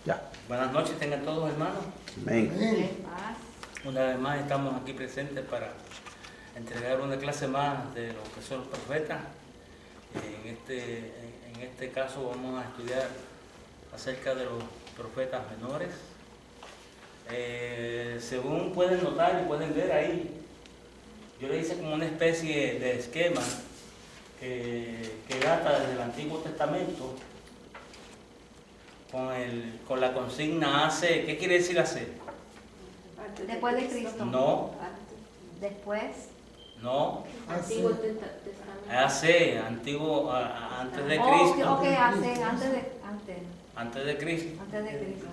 Ya. Buenas noches, tengan todos, hermanos. Amén. Una vez más estamos aquí presentes para entregar una clase más de lo que son los profetas. En este caso vamos a estudiar acerca de los profetas menores. Según pueden notar y pueden ver ahí, yo le hice como una especie de esquema que data desde el Antiguo Testamento con la consigna hace. ¿Qué quiere decir hace? Después de Cristo. No. Después. No. Antiguo Testamento. Hace, antiguo, antes de Cristo. Ok, hace, antes de Cristo. Antes de Cristo. Antes de Cristo.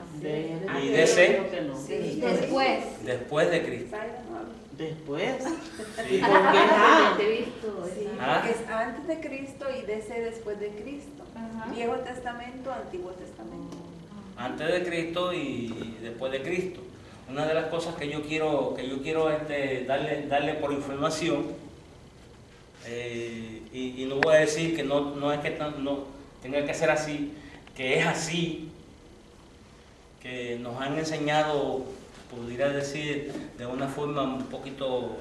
Y DC. Sí. Después. Después de Cristo. Después. Sí. ¿Por qué Ah, no? te he visto. Sí, Ah. porque es antes de Cristo y DC después de Cristo. Ajá. Viejo Testamento, Antiguo Testamento. Antes de Cristo y después de Cristo. Una de las cosas que yo quiero darle por información, y no voy a decir que no es que no tenga que ser así, que es así, que nos han enseñado, podría decir, de una forma un poquito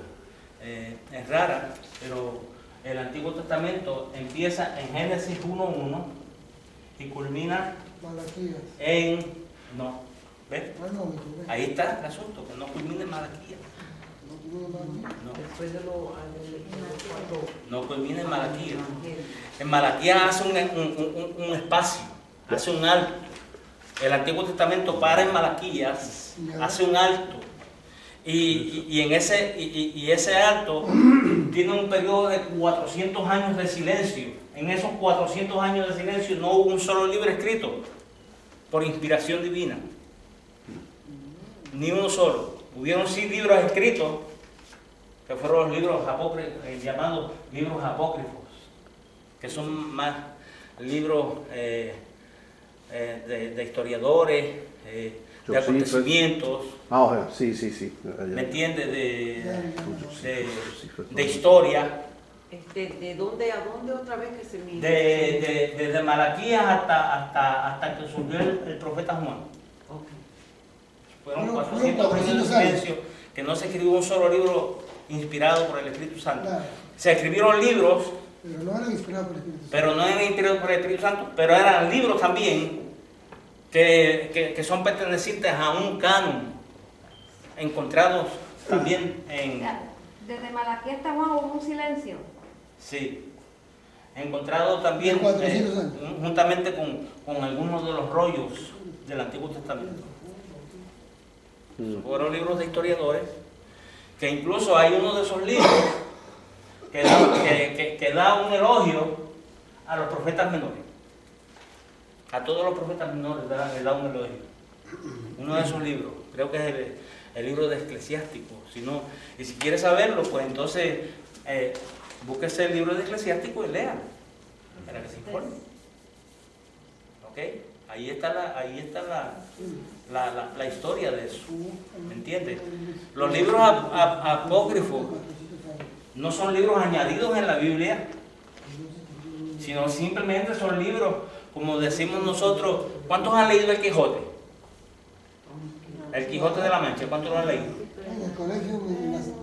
rara, pero el Antiguo Testamento empieza en Génesis 1:1 y culmina Malaquías. no, ¿ves? Bueno, me equivoqué. Ahí está el asunto, que no culmina en Malaquías. No tuve Malaquías. No, Después de los no culmina en Malaquías. En Malaquías hace un espacio, hace un alto. El Antiguo Testamento para en Malaquías, hace un alto. Y ese alto tiene un periodo de 400 años de silencio. En esos 400 años de silencio no hubo un solo libro escrito por inspiración divina. Ni uno solo. Hubieron sí libros escritos, que fueron los libros llamados libros apócrifos, que son más libros de historiadores, de acontecimientos, Sí. ¿me entiendes? De historia, ¿De dónde a dónde otra vez que se mide? desde Malaquías hasta que surgió el profeta Juan. Ok. Fueron Fueron 400 años de 400 años. silencio, que no se escribió un solo libro inspirado por el Espíritu Santo. Claro, Se escribieron libros, pero no eran inspirados por el Espíritu Santo. pero no eran inspirados por el Espíritu Santo, pero eran libros también que son pertenecientes a un canon, encontrados también en... Desde Malaquías hasta Juan hubo un silencio. Sí, encontrados también 400 años. juntamente con algunos de los rollos del Antiguo Testamento. Fueron libros de historiadores, que incluso hay uno de esos libros que da un elogio a los profetas menores. A todos los profetas menores le da un elogio. Uno de esos libros, creo que es el libro de Eclesiástico. Y si quiere saberlo, pues entonces búsquese el libro de Eclesiástico y lea, para que se informe. ¿Ok? Ahí está la historia de eso. ¿Me entiendes? Los libros apócrifos no son libros añadidos en la Biblia, sino simplemente son libros, como decimos nosotros. ¿Cuántos han leído el Quijote? El Quijote de la Mancha, ¿cuántos lo han leído? En el colegio,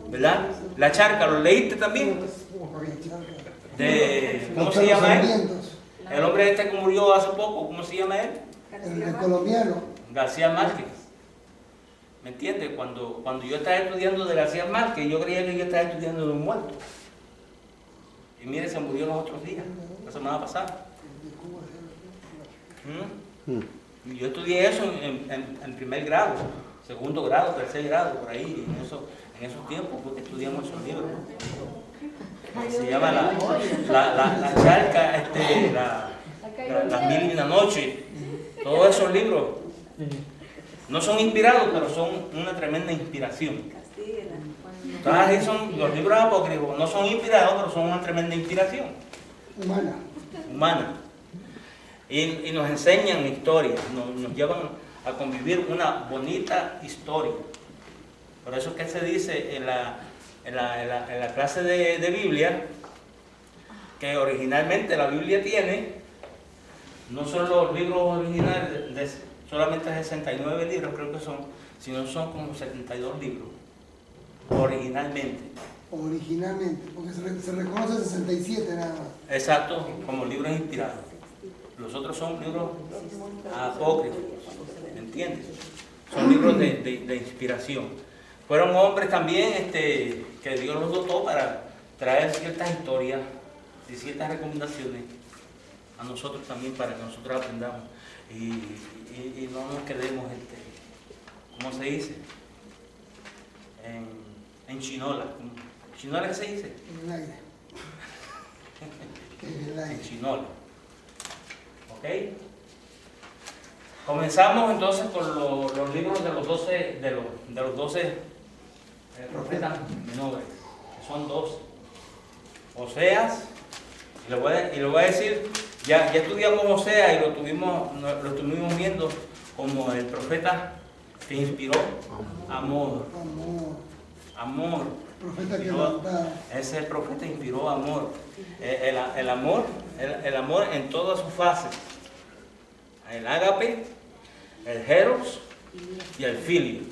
¿Verdad? La Charca, ¿lo leíste también? ¿Cómo se llama él? El hombre este que murió hace poco, ¿cómo se llama él? El colombiano. García Márquez. ¿Me entiendes? Cuando yo estaba estudiando de García Márquez, yo creía que yo estaba estudiando de un muerto. Y mire, se murió los otros días, la semana pasada. Y yo estudié eso en primer grado, segundo grado, tercer grado, por ahí, en esos tiempos, porque estudiamos esos libros. Se llama la Charca, Las Mil y una Noche. Todos esos libros no son inspirados, pero son una tremenda inspiración. Entonces, ahí son los libros apócrifos, no son inspirados, pero son una tremenda inspiración humana. Y nos enseñan historia, nos llevan a convivir una bonita historia. Por eso es que se dice en la clase de Biblia, que originalmente la Biblia tiene no solo los libros originales solamente 69 libros, creo que son, sino son como 72 libros, originalmente. Originalmente, porque se reconoce 67 nada más. Exacto, como libros inspirados. Los otros son libros apócrifos, ¿me entiendes? Son libros de inspiración. Fueron hombres también que Dios los dotó para traer ciertas historias y ciertas recomendaciones a nosotros también, para que nosotros aprendamos y no nos quedemos, ¿cómo se dice? En chinola. ¿Chinola qué se dice? En el aire. En el En aire. chinola. ¿Ok? Comenzamos entonces con los libros de los 12 profetas menores, que son 12. Oseas, y lo voy a decir, ya estudiamos Oseas y lo estuvimos viendo como el profeta que inspiró amor. Amor. Profeta que Inspiró- levantaba. Ese profeta inspiró amor. El amor en todas sus fases. El ágape, el eros y el filio.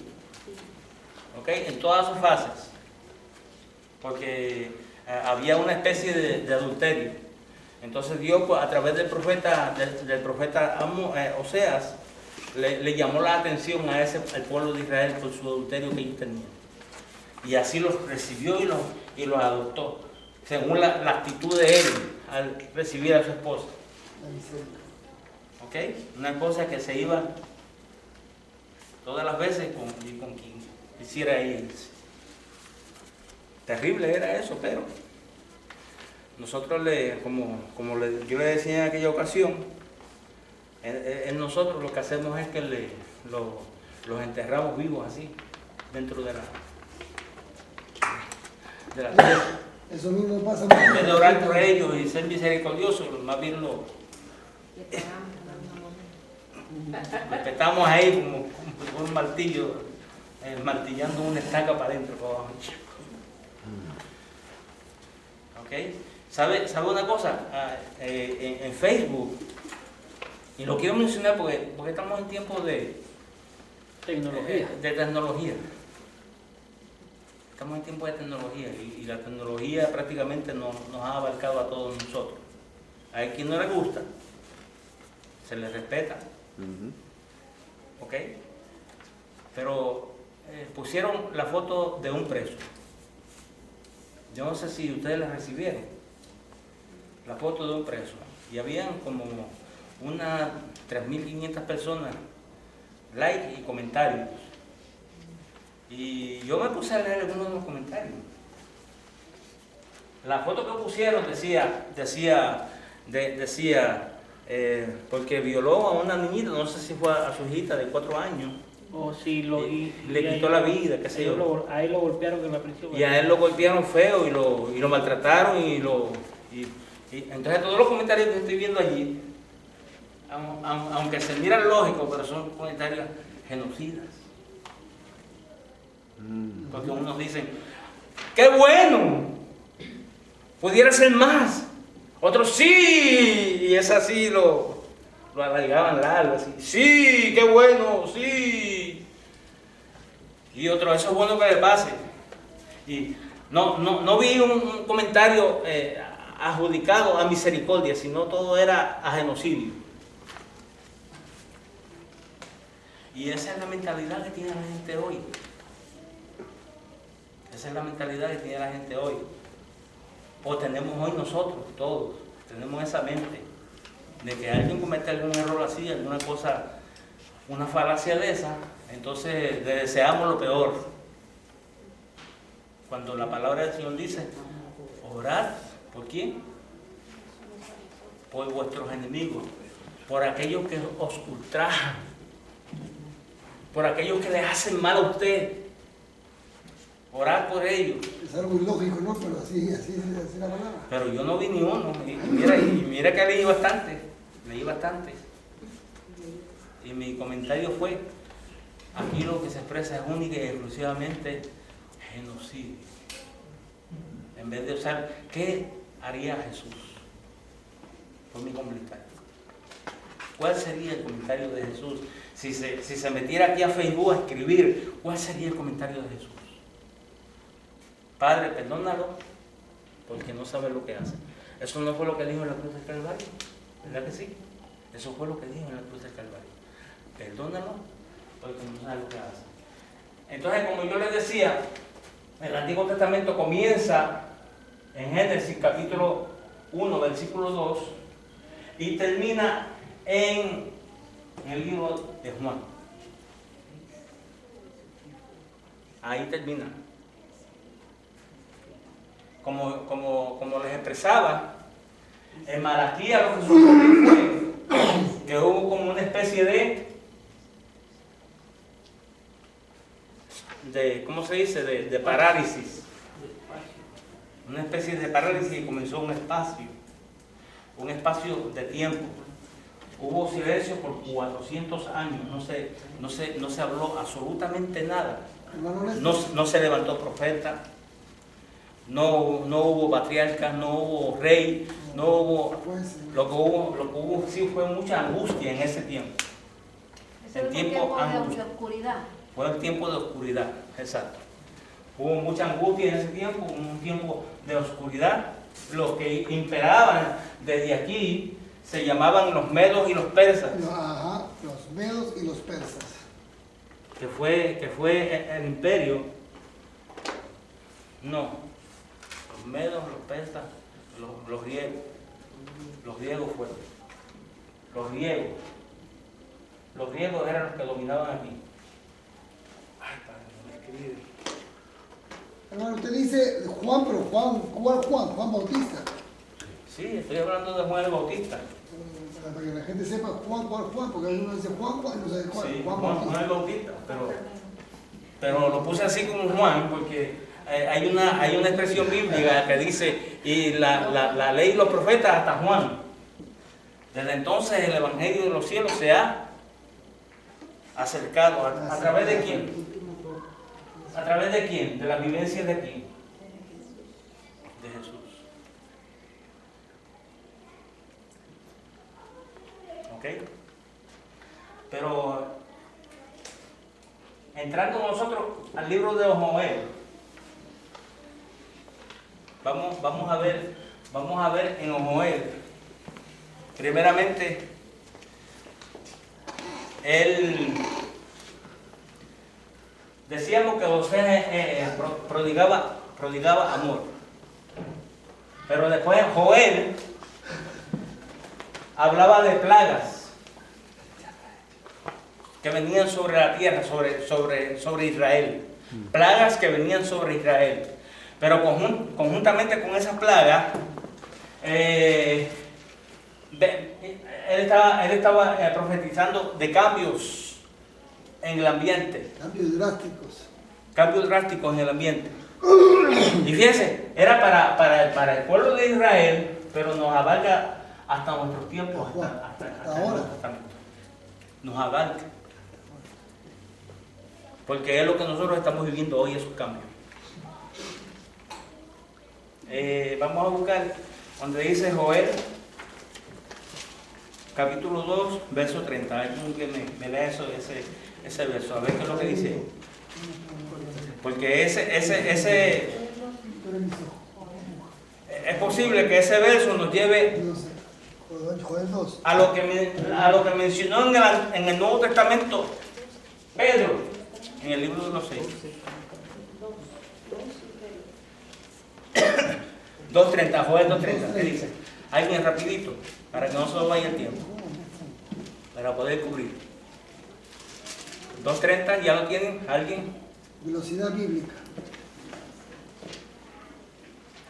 ¿Ok? En todas sus fases. Porque había una especie de adulterio. Entonces Dios, pues, a través del profeta Oseas, le llamó la atención al pueblo de Israel por su adulterio que ellos tenían. Y así los recibió y los adoptó, según la actitud de él al recibir a su esposa. ¿Ok? Una esposa que se iba todas las veces con quien quisiera irse. Terrible era eso, pero nosotros yo le decía en aquella ocasión, en nosotros lo que hacemos es que los enterramos vivos así, dentro de la tierra. Eso mismo pasa En vez de orar por ellos y ser misericordiosos, más bien lo petamos ahí como un martillo, martillando una estaca para adentro, para abajo. ¿Ok? ¿Sabe una cosa? En Facebook, y lo quiero mencionar porque estamos en tiempos de tecnología. Estamos en tiempos de tecnología y la tecnología prácticamente nos ha abarcado a todos nosotros. A quien no le gusta, se le respeta. ¿Ok? Pero pusieron la foto de un preso. Yo no sé si ustedes la recibieron. La foto de un preso. Y habían como unas 3.500 personas, like y comentarios. Y yo me puse a leer algunos de los comentarios. La foto que pusieron decía porque violó a una niñita, no sé si fue a su hijita de 4 años. O si Le quitó la vida, qué sé yo. Ahí lo golpearon en la prisión. Y a él lo golpearon feo y lo maltrataron y entonces todos los comentarios que estoy viendo allí, aunque se miran lógicos, pero son comentarios genocidas. Porque unos dicen, ¡qué bueno! Pudiera ser más. Otros sí, y es así, lo alargaban largo, así, sí, qué bueno, sí. Y otros, eso es bueno que le pase. Y no vi un comentario adjudicado a misericordia, sino todo era a genocidio. Y esa es la mentalidad que tiene la gente hoy. Esa es la mentalidad que tiene la gente hoy. O tenemos hoy nosotros, todos, tenemos esa mente de que alguien comete algún error así, alguna cosa, una falacia de esa, entonces le deseamos lo peor. Cuando la palabra del Señor dice, orad, ¿por quién? Por vuestros enemigos, por aquellos que os ultrajan, por aquellos que les hacen mal a usted. Orar por ellos. Es algo ilógico, ¿no? Pero así es la palabra. Pero yo no vi ni uno. Y mira que leí bastante. Y mi comentario fue, aquí lo que se expresa es única y exclusivamente genocidio. En vez de usar, ¿qué haría Jesús? Fue mi comentario. ¿cuál sería el comentario de Jesús? Si se metiera aquí a Facebook a escribir, ¿cuál sería el comentario de Jesús? Padre, perdónalo, porque no sabe lo que hace. Eso no fue lo que dijo en la cruz del Calvario, ¿verdad que sí? Eso fue lo que dijo en la cruz del Calvario. Perdónalo, porque no sabe lo que hace. Entonces, como yo les decía, el Antiguo Testamento comienza en Génesis capítulo 1, versículo 2, y termina en el libro de Juan. Ahí termina. Como les expresaba, en Malaquías lo que sucedió fue que hubo como una especie de ¿cómo se dice? De parálisis. Una especie de parálisis y comenzó un espacio de tiempo. Hubo silencio por 400 años, no se habló absolutamente nada. No se levantó profeta, no hubo patriarca, no hubo rey, no hubo. Lo que hubo sí fue mucha angustia en ese tiempo. Ese fue un tiempo de oscuridad. Fue el tiempo de oscuridad, exacto. Hubo mucha angustia en ese tiempo, un tiempo de oscuridad. Los que imperaban desde aquí se llamaban los medos y los persas. Ajá, los medos y los persas. Que fue el imperio. No, los medos, los persas, los griegos. Los griegos fueron. Los griegos eran los que dominaban aquí. Ay, padre, no me escribe. Hermano, usted dice Juan, pero ¿cuál Juan? Juan Bautista. Sí, estoy hablando de Juan el Bautista. Para que la gente sepa ¿cuál Juan? Porque uno dice Juan y no sabe cuál. Sí, Juan Juan Bautista. el Bautista, pero lo puse así como Juan porque hay una expresión bíblica que dice, y la ley y los profetas hasta Juan. Desde entonces el Evangelio de los cielos se ha acercado. ¿A través de quién? ¿A través de quién? De la vivencia de quién? De Jesús. ¿Ok? Pero entrando nosotros al libro de Joel, vamos a ver en Joel, primeramente, él decíamos que José prodigaba amor, pero después Joel hablaba de plagas que venían sobre la tierra, sobre Israel. Plagas que venían sobre Israel. Pero conjuntamente con esas plagas, él estaba profetizando de cambios en el ambiente. Cambios drásticos en el ambiente. Y fíjense, era para el pueblo de Israel, pero nos abarca hasta nuestros tiempos, hasta ahora. Nos abarca. Porque es lo que nosotros estamos viviendo hoy, esos cambios. Vamos a buscar donde dice Joel, capítulo 2, verso 30. Hay alguien que me lea ese verso, a ver qué es lo que dice. Porque es posible que ese verso nos lleve a lo que mencionó en el Nuevo Testamento Pedro. En el libro de los 6. 2.30, Joel 2.30, ¿qué dice? Alguien rapidito, para que no se nos vaya el tiempo, para poder cubrir. 2.30, ¿ya lo tienen? ¿Alguien? Velocidad bíblica.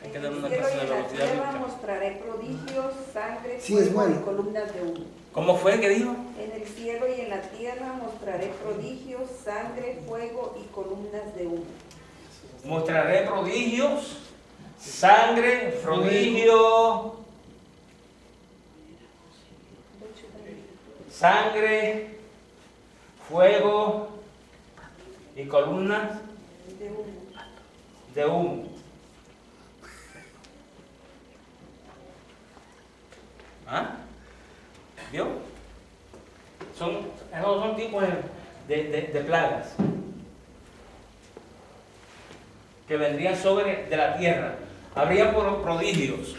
Hay que dar una En el clase cielo de y en la velocidad tierra bíblica. mostraré prodigios, sangre, Sí, es fuego bueno. y columnas de humo. ¿Cómo fue que dijo? En el cielo y en la tierra mostraré prodigios, sangre, fuego y columnas de humo. Mostraré prodigios, sangre, prodigio, sangre, fuego y columnas De humo. de humo. ¿Ah? ¿Vio? todos son tipos de plagas que vendrían sobre de la tierra. Habría prodigios,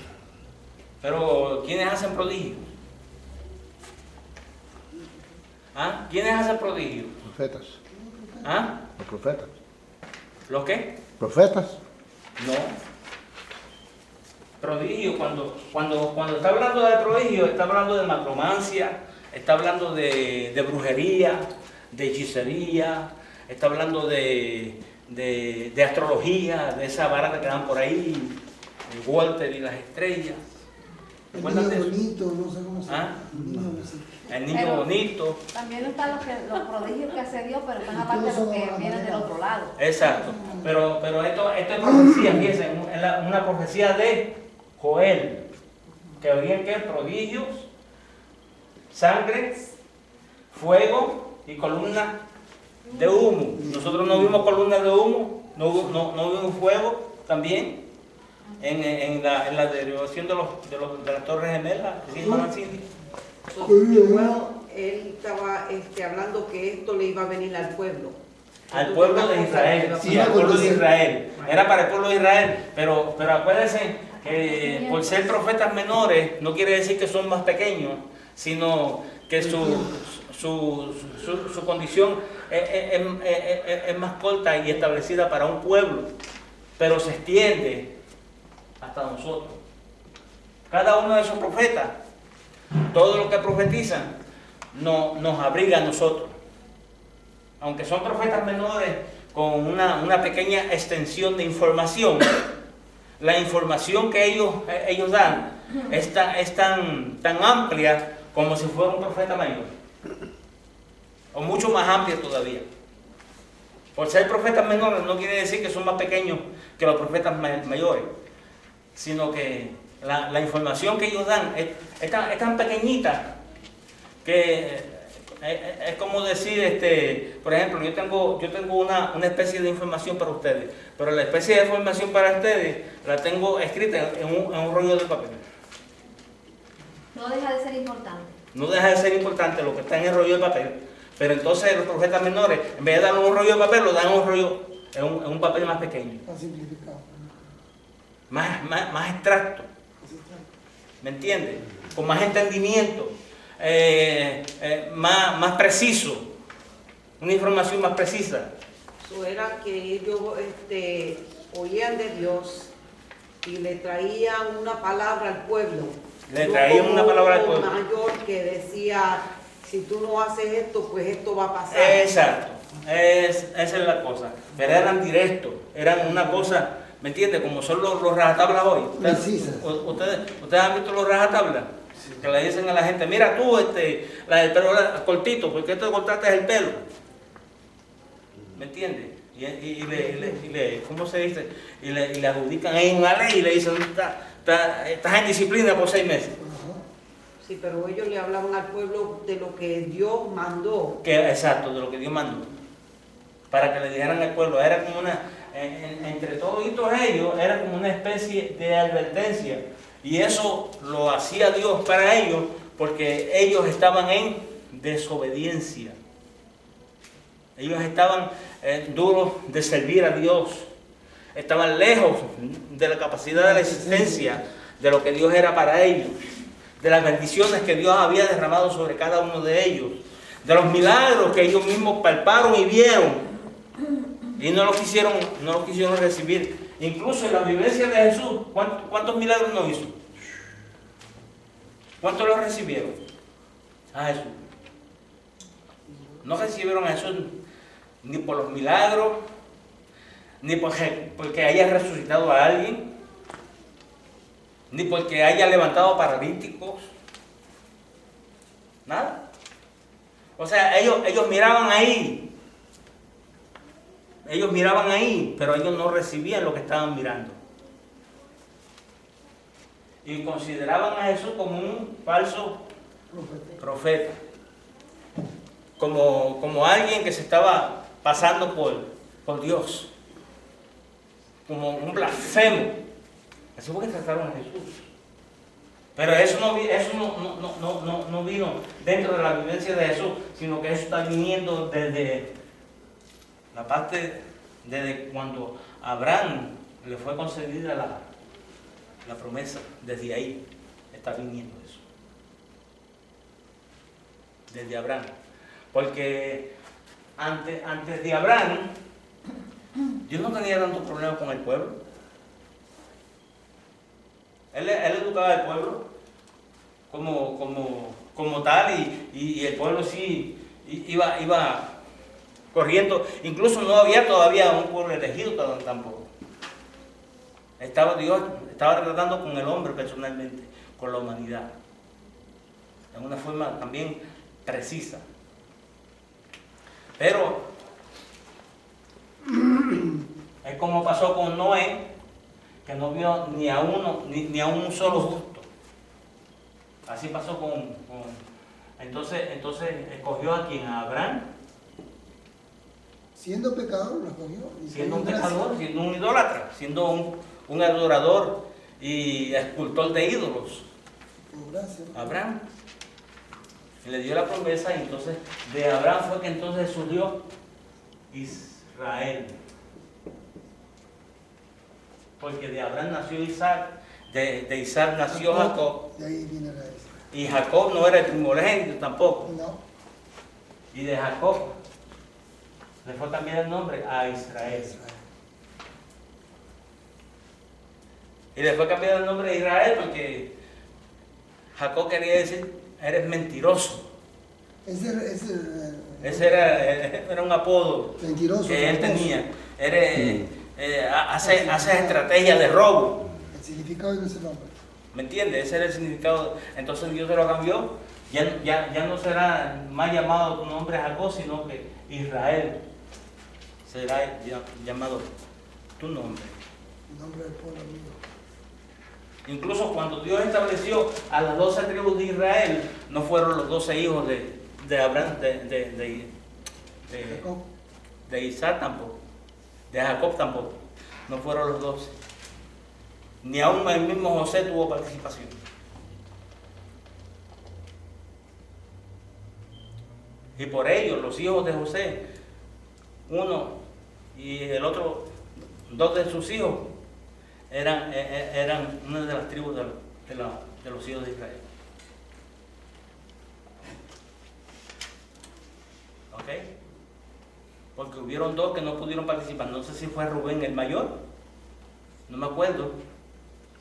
pero ¿quiénes hacen prodigios? ¿Ah? ¿Quiénes hacen prodigios? Profetas. ¿Ah? Los profetas. ¿Los qué? Profetas. No. Prodigio, cuando está hablando de prodigio, está hablando de macromancia, está hablando de brujería, de hechicería, está hablando de astrología, de esa barata que dan por ahí, el Walter y las estrellas. El ¿Recuerdan niño de eso? bonito, no sé cómo se llama. ¿Ah? El niño bonito. El niño Pero- bonito. También están los prodigios que hace Dios, pero están aparte de los que vienen del otro lado. Exacto. Pero esto es profecía, fíjense, una profecía de Joel, que habría que prodigios, sangre, fuego y columnas de humo. Nosotros no vimos columnas de humo, no vimos fuego también en la derivación de las Torres Gemelas, ¿sí, hermana Cindy? Bueno, él estaba hablando que esto le iba a venir al pueblo. Al pueblo de Israel, sí, al pueblo de Israel. Era para el pueblo de Israel, pero acuérdense que por ser profetas menores no quiere decir que son más pequeños, sino que su condición es más corta y establecida para un pueblo, pero se extiende hasta nosotros. Cada uno de esos profetas, todo lo que profetizan, nos abriga a nosotros. Aunque son profetas menores con una pequeña extensión de información, la información que ellos dan es tan amplia como si fuera un profeta mayor, o mucho más amplia todavía. Por ser profetas menores no quiere decir que son más pequeños que los profetas mayores, sino que la información que ellos dan es tan pequeñita que es como decir, por ejemplo, yo tengo una especie de información para ustedes, pero la especie de información para ustedes la tengo escrita en un rollo de papel. No deja de ser importante. No deja de ser importante lo que está en el rollo de papel, pero entonces los profetas menores, en vez de dar un rollo de papel, lo dan en un papel más pequeño, Está simplificado. más extracto, ¿me entiendes? Con más entendimiento. Más preciso, una información más precisa. Eso era que ellos oían de Dios y le traían una palabra al pueblo. Le traían una palabra al pueblo. Mayor que decía, si tú no haces esto, pues esto va a pasar. Exacto, esa es la cosa. Pero eran directos, eran una cosa, ¿me entiendes? Como son los rajatablas hoy. Precisas. ¿Ustedes han visto los rajatablas? Que le dicen a la gente, mira tú, la del pelo cortito, ¿por qué te cortaste el pelo? ¿Me entiendes? Y le ¿cómo se dice? Y le adjudican ahí una ley y le dicen, estás en disciplina por 6 meses. Sí, pero ellos le hablaban al pueblo de lo que Dios mandó. Exacto, de lo que Dios mandó. Para que le dijeran al pueblo, era como entre todos ellos, era como una especie de advertencia. Y eso lo hacía Dios para ellos porque ellos estaban en desobediencia. Ellos estaban duros de servir a Dios. Estaban lejos de la capacidad de la existencia, de lo que Dios era para ellos, de las bendiciones que Dios había derramado sobre cada uno de ellos, de los milagros que ellos mismos palparon y vieron y no lo quisieron recibir. Incluso en la vivencia de Jesús, ¿cuántos milagros no hizo? ¿Cuántos los recibieron? A Jesús. No recibieron a Jesús ni por los milagros, ni porque haya resucitado a alguien, ni porque haya levantado paralíticos. Nada. O sea, ellos miraban ahí. Ellos miraban ahí, pero ellos no recibían lo que estaban mirando. Y consideraban a Jesús como un falso profeta. Como alguien que se estaba pasando por Dios. Como un blasfemo. Así fue que trataron a Jesús. Pero eso no vino dentro de la vivencia de Jesús, sino que eso está viniendo desde la parte, desde cuando a Abraham le fue concedida la promesa. Desde ahí está viniendo eso. Desde Abraham. Porque antes de Abraham, Dios no tenía tanto problema con el pueblo. Él educaba al pueblo como tal y el pueblo sí iba corriendo. Incluso no había todavía un pueblo elegido tampoco. Dios estaba tratando con el hombre personalmente, con la humanidad, de una forma también precisa. Pero es como pasó con Noé, que no vio ni a un solo justo. Así pasó entonces escogió a quien, a Abraham, Siendo pecador, lo escogió. siendo un pecador, siendo un idólatra, siendo un adorador y escultor de ídolos. Por gracia. Abraham. Y le dio la promesa, y entonces de Abraham fue que entonces surgió Israel. Porque de Abraham nació Isaac, de Isaac nació Jacob, De ahí viene la Israel. y Jacob no era el primogénito tampoco. No. Y de Jacob le fue cambiar el nombre a Israel. Y le fue cambiar el nombre a Israel porque Jacob quería decir, eres mentiroso. Ese era un apodo Mentiroso. que él tramposo. tenía. Haces estrategia de robo. El significado de ese nombre. ¿Me entiendes? Ese era el significado. Entonces Dios se lo cambió. Ya no será más llamado tu nombre Jacob, sino que Israel será llamado tu nombre. El nombre del pueblo mío. Incluso cuando Dios estableció a las 12 tribus de Israel, no fueron los 12 hijos de Abraham, Jacob. de Isaac tampoco, de Jacob tampoco, no fueron los 12. Ni aún el mismo José tuvo participación. Y por ello, los hijos de José, uno y el otro, dos de sus hijos, eran una de las tribus de los hijos de Israel. ¿Ok? Porque hubieron dos que no pudieron participar. No sé si fue Rubén el mayor, no me acuerdo.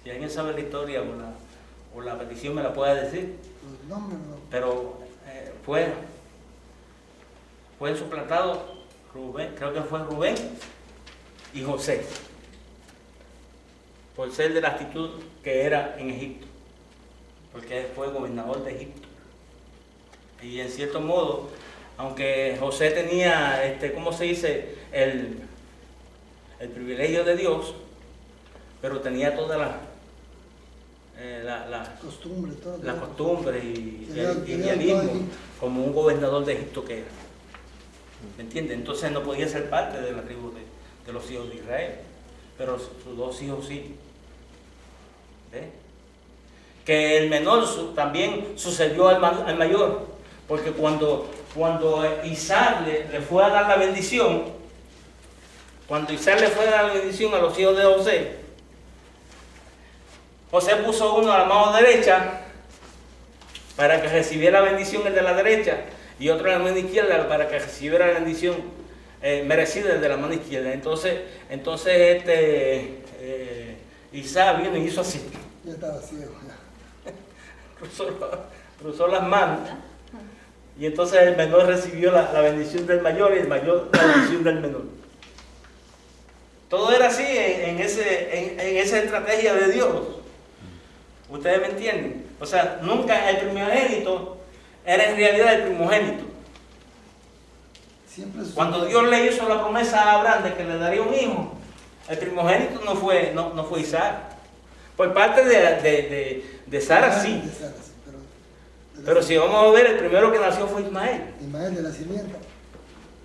Si alguien sabe la historia o la petición me la puede decir. Los nombres no. Pero fue suplantado Rubén, creo que fue Rubén y José, por ser de la actitud que era en Egipto, porque fue gobernador de Egipto. Y en cierto modo, aunque José tenía, ¿cómo se dice?, el privilegio de Dios, pero tenía toda la Costumbre, todo. costumbre y Tenía el todo idealismo, Egipto. como un gobernador de Egipto que era. ¿Me entiendes? Entonces no podía ser parte de la tribu de los hijos de Israel, pero sus dos hijos sí. ¿Ves? Que el menor también sucedió al mayor, porque cuando Isaac le fue a dar la bendición, cuando Isaac le fue a dar la bendición a los hijos de José, José puso uno a la mano derecha para que recibiera la bendición el de la derecha, y otro en la mano izquierda para que recibiera la bendición merecida el de la mano izquierda. Entonces Isaac vino y hizo así. Ya estaba ciego. Ya. Cruzó las manos. Y entonces el menor recibió la bendición del mayor y el mayor la bendición del menor. Todo era así en esa estrategia de Dios. ¿Ustedes me entienden? O sea, nunca el primogénito era en realidad el primogénito. Siempre Cuando Dios le hizo la promesa a Abraham de que le daría un hijo, el primogénito no fue Isaac. Por parte de Sara sí. De Sara, sí, Pero si vamos a ver, el primero que nació fue Ismael, Ismael de la simiente.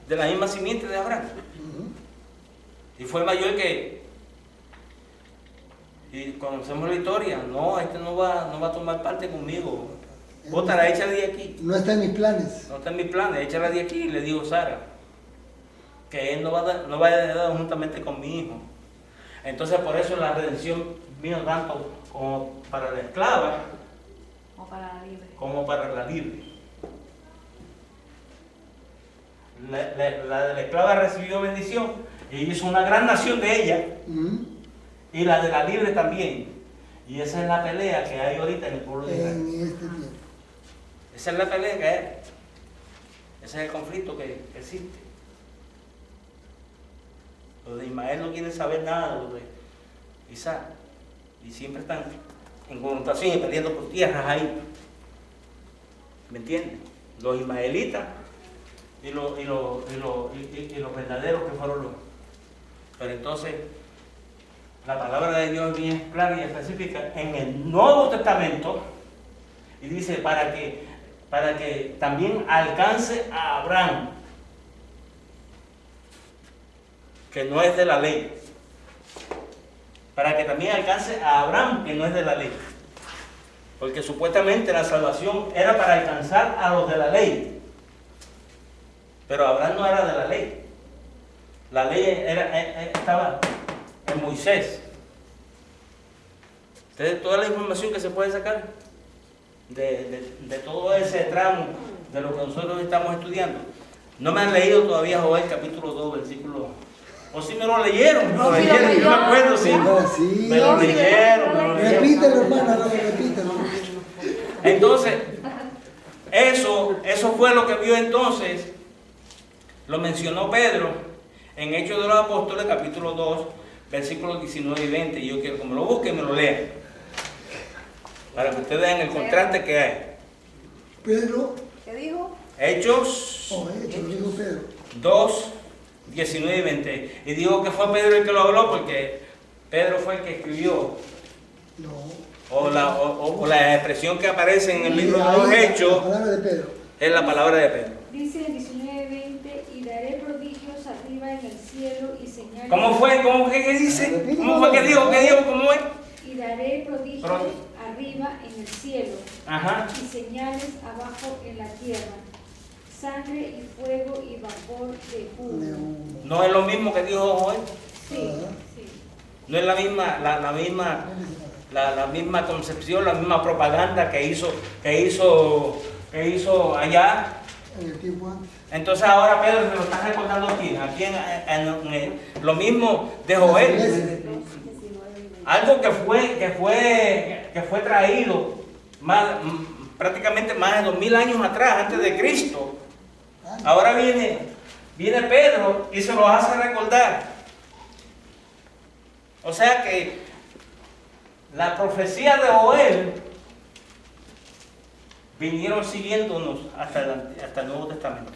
de la misma simiente de Abraham. Ujú. Y fue mayor que Y conocemos la historia. No, este no va a tomar parte conmigo. Bótala, échala de aquí. No está en mis planes. No está en mis planes, échala de aquí, le dijo Sara. Que él no va a heredar juntamente con mi hijo. Entonces por eso la redención vino tanto como para la esclava O para la libre. como para la libre. La de la esclava recibió bendición y hizo una gran nación de ella, y la de la libre también. Y esa es la pelea que hay ahorita en el pueblo de Israel. En este tiempo. Esa es la pelea que hay. Ese es el conflicto que existe. Los de Ismael no quieren saber nada de los de Isaac. Y siempre están en confrontación y peleando por tierras ahí. ¿Me entiendes? Los ismaelitas y los verdaderos que fueron los. Pero entonces, la palabra de Dios es bien clara y específica en el Nuevo Testamento. Y dice, para que también alcance a Abraham, que no es de la ley. Para que también alcance a Abraham, que no es de la ley. Porque supuestamente la salvación era para alcanzar a los de la ley. Pero Abraham no era de la ley. La ley estaba en Moisés. Entonces, toda la información que se puede sacar de todo ese tramo de lo que nosotros estamos estudiando. No me han leído todavía Joel capítulo 2, versículo. O si me lo leyeron, No, sí lo yo leyó. me acuerdo, sí. Ahora sí. Me lo leyeron. Repítelo, hermano, repítelo. Entonces, eso fue lo que vio entonces, lo mencionó Pedro en Hechos de los Apóstoles, capítulo 2, versículos 19 y 20. Y yo quiero que me lo busquen y me lo lean, para que ustedes vean el contraste que hay. Pedro, ¿Qué dijo? Hechos lo dijo Pedro. 2, 19 y 20. Y digo que fue Pedro el que lo habló porque Pedro fue el que escribió. No. O la expresión que aparece en el libro de los Ahí, Hechos la palabra de Pedro. es la palabra de Pedro. Dice en 19:20, y daré prodigios arriba en el cielo y señales. ¿Cómo fue? ¿Cómo fue que dice? ¿Cómo fue que dijo? ¿Qué dijo? ¿Cómo es? Y daré prodigios Prodigios. arriba en el cielo Ajá. y señales abajo en la tierra, sangre y fuego y vapor de humo. No es lo mismo que dijo Joel. Sí, sí. No es la misma concepción, la misma propaganda que hizo allá. En el tiempo antes. Entonces ahora Pedro se lo está recordando aquí en lo mismo de Joel. Algo que fue traído prácticamente más de 2000 años atrás, antes de Cristo. Ahora viene Pedro y se lo hace recordar. O sea que la profecía de Joel vinieron siguiéndonos hasta el Nuevo Testamento.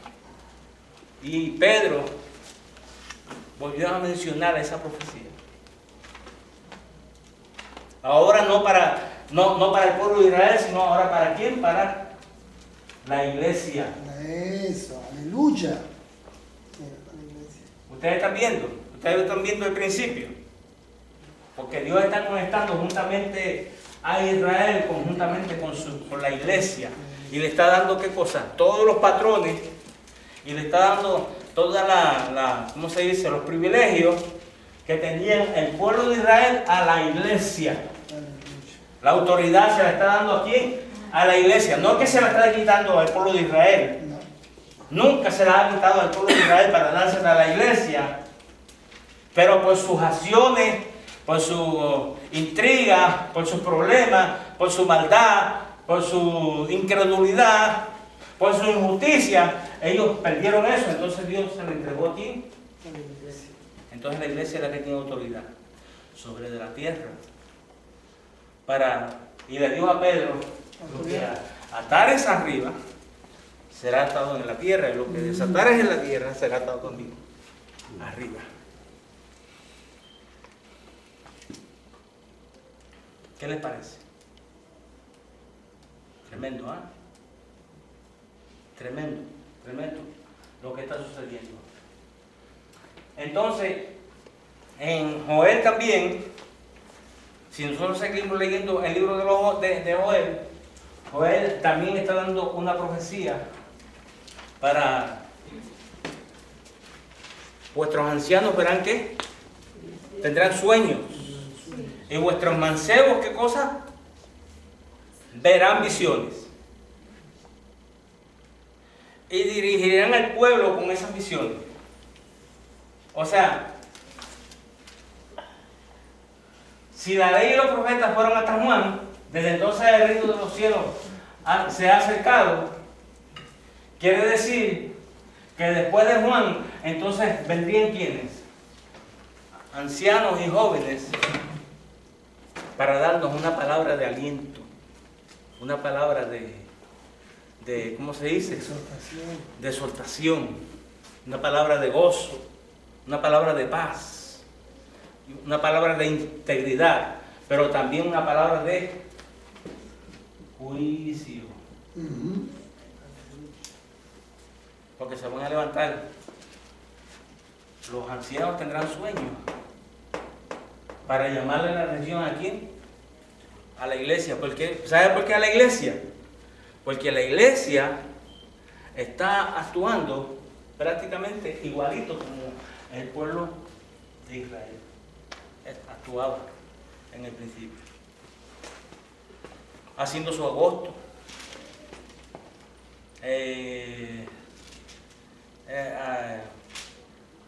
Y Pedro volvió a mencionar esa profecía. Ahora no para el pueblo de Israel, sino ahora para quién, para la iglesia. Eso, aleluya. Ustedes están viendo el principio. Porque Dios está conectando juntamente a Israel, conjuntamente con la iglesia. Y le está dando qué cosa, todos los patrones. Y le está dando toda ¿cómo se dice? Los privilegios que tenían el pueblo de Israel a la iglesia. La autoridad se la está dando a quién? A la iglesia. No que se la está quitando al pueblo de Israel. Nunca se la ha quitado al pueblo de Israel para dársela a la iglesia. Pero por sus acciones, por su intriga, por sus problemas, por su maldad, por su incredulidad, por su injusticia, ellos perdieron eso. Entonces Dios se lo entregó a quién? Entonces la iglesia es la que tiene autoridad sobre de la tierra. Y le dijo a Pedro, lo que atares arriba será atado en la tierra, y lo que desatares en la tierra será atado conmigo arriba. ¿Qué les parece? Tremendo, ¿ah? Tremendo lo que está sucediendo. Entonces, en Joel también Si nosotros seguimos leyendo el libro de Joel, Joel también está dando una profecía para vuestros ancianos, verán que tendrán sueños, y vuestros mancebos, ¿qué cosa? Verán visiones, y dirigirán al pueblo con esas visiones. O sea, si la ley y los profetas fueron hasta Juan, desde entonces el reino de los cielos se ha acercado. Quiere decir que después de Juan, entonces vendrían ¿quiénes? Ancianos y jóvenes, para darnos una palabra de aliento, una palabra de ¿cómo se dice? De exhortación, una palabra de gozo, una palabra de paz, una palabra de integridad, pero también una palabra de juicio. Porque se van a levantar. Los ancianos tendrán sueños para llamarle la atención ¿a quién? A la iglesia. ¿Sabe por qué a la iglesia? Porque la iglesia está actuando prácticamente igualito como el pueblo de Israel actuaba en el principio, haciendo su agosto,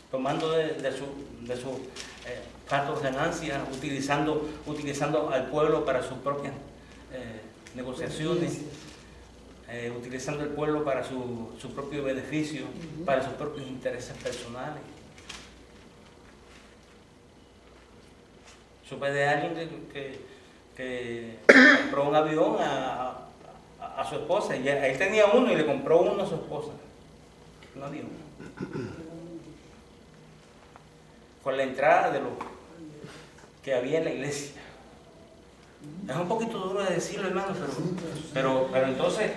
tomando de su faltas ganancias, utilizando al pueblo para sus propias negociaciones, utilizando el pueblo para su propio beneficio, para sus propios intereses personales. Supe de alguien que compró un avión a su esposa, y él tenía uno y le compró uno a su esposa, un avión, con la entrada de lo que había en la iglesia. Es un poquito duro de decirlo, hermano, pero entonces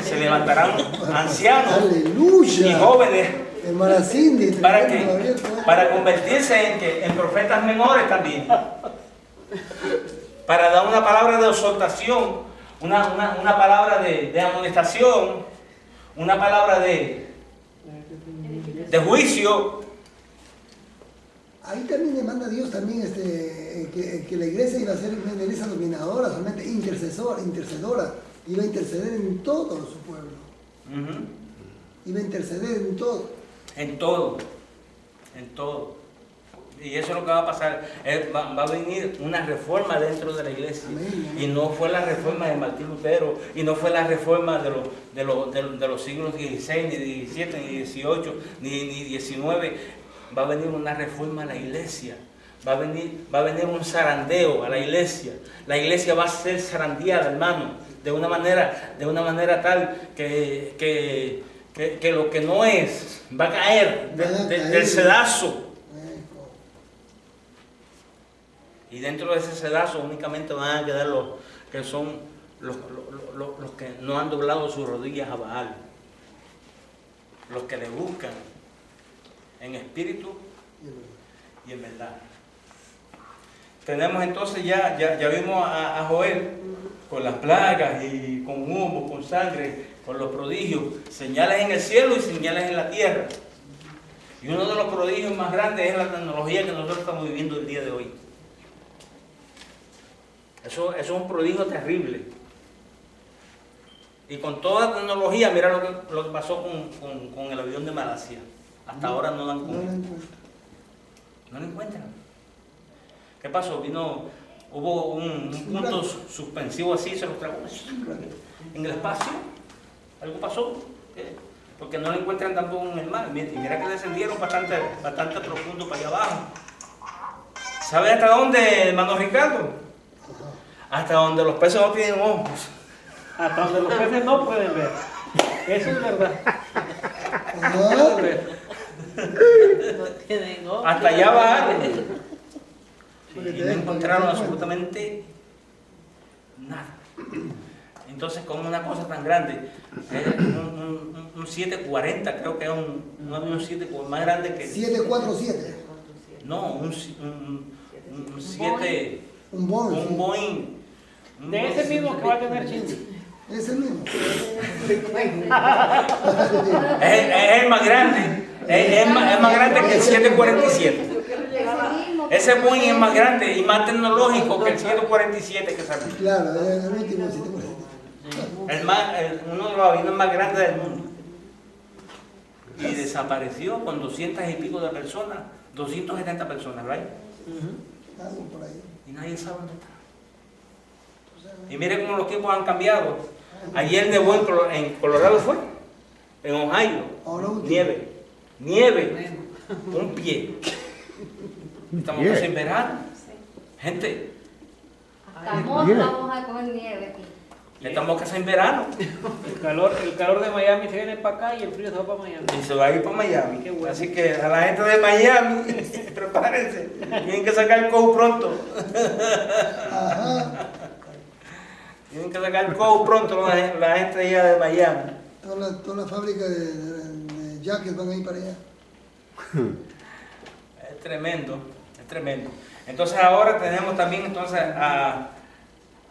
se levantarán ancianos ¡Aleluya! y jóvenes Hermana Cindy, para convertirse en profetas menores también, para dar una palabra de exhortación, una palabra de amonestación, una palabra de juicio. Ahí también demanda Dios también que la iglesia iba a ser una iglesia dominadora, solamente intercedora, iba a interceder en todo su pueblo. Iba a interceder en todo. En todo. Y eso es lo que va a pasar. Va a venir una reforma dentro de la iglesia. Amén. Y no fue la reforma de Martín Lutero, y no fue la reforma de los siglos XVI, ni XVII, ni XVIII, ni XIX. Va a venir una reforma a la iglesia. Va a venir un zarandeo a la iglesia. La iglesia va a ser zarandeada, hermano, de una manera tal que lo que no es va a caer del sedazo. Y dentro de ese sedazo únicamente van a quedar los que son los que no han doblado sus rodillas a Baal, los que le buscan en espíritu y en verdad. Tenemos entonces ya vimos a Joel con las plagas y con humo, con sangre, con los prodigios, señales en el cielo y señales en la tierra. Y uno de los prodigios más grandes es la tecnología que nosotros estamos viviendo el día de hoy. Eso es un prodigio terrible. Y con toda la tecnología, mira lo que pasó con el avión de Malasia. Hasta ahora no lo han encontrado. No lo encuentran. ¿Qué pasó? Hubo un punto suspensivo así, se los tragó en el espacio. Algo pasó. Porque no lo encuentran tampoco en el mar. Y mira que descendieron bastante profundo para allá abajo. ¿Sabe hasta dónde, hermano Ricardo? Hasta donde los peces no tienen ojos. Hasta donde los peces no pueden ver. Eso es verdad. No tienen ojos. Hasta allá bajaron. Y no encontraron absolutamente nada. Entonces, con una cosa tan grande, un 740, creo que es un avión 7 más grande que... 747. No, un 7... Un Boeing. Un Boeing. De ese mismo que va a tener Cindy. Ese mismo. Es el más grande. Es más grande que el 747. Ese Boeing es más grande y más tecnológico que el 747 que salió. Claro, es el último 747. Uno de los aviones más grandes del mundo. Y desapareció con 200 y pico de personas, 270 personas, ¿right? Algo por ahí. Y nadie sabe dónde está. Y mire cómo los tiempos han cambiado. Ayer nevó en Colorado, fue, en Ohio, Ahora último. nieve, un pie. Estamos casi en verano. Gente, Hasta moto vamos a coger nieve aquí. estamos casi en verano. El calor de Miami se viene para acá y el frío se va para Miami. Y se va a ir para Miami. Qué bueno. Así que a la gente de Miami, prepárense. Tienen que sacar el code pronto. Ajá. Tienen que sacar el code pronto la gente allá de Miami. Toda la fábrica de jackets van a ir para allá. Es tremendo, es tremendo. Entonces ahora tenemos también entonces a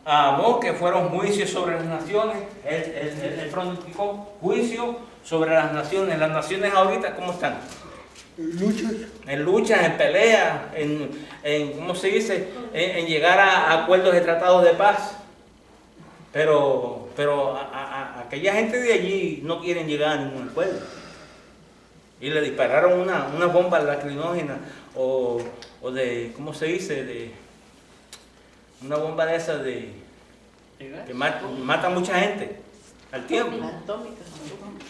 Amós, que fueron juicios sobre las naciones. Él pronosticó juicio sobre las naciones. Las naciones ahorita, ¿cómo están? Luchas. En luchas, en peleas, ¿cómo se dice? En llegar a acuerdos de tratados de paz. Pero aquella gente de allí no quieren llegar a ningún acuerdo. Y le dispararon una bomba lacrimógena o de, ¿cómo se dice? Una bomba de esas que mata a mucha gente al tiempo.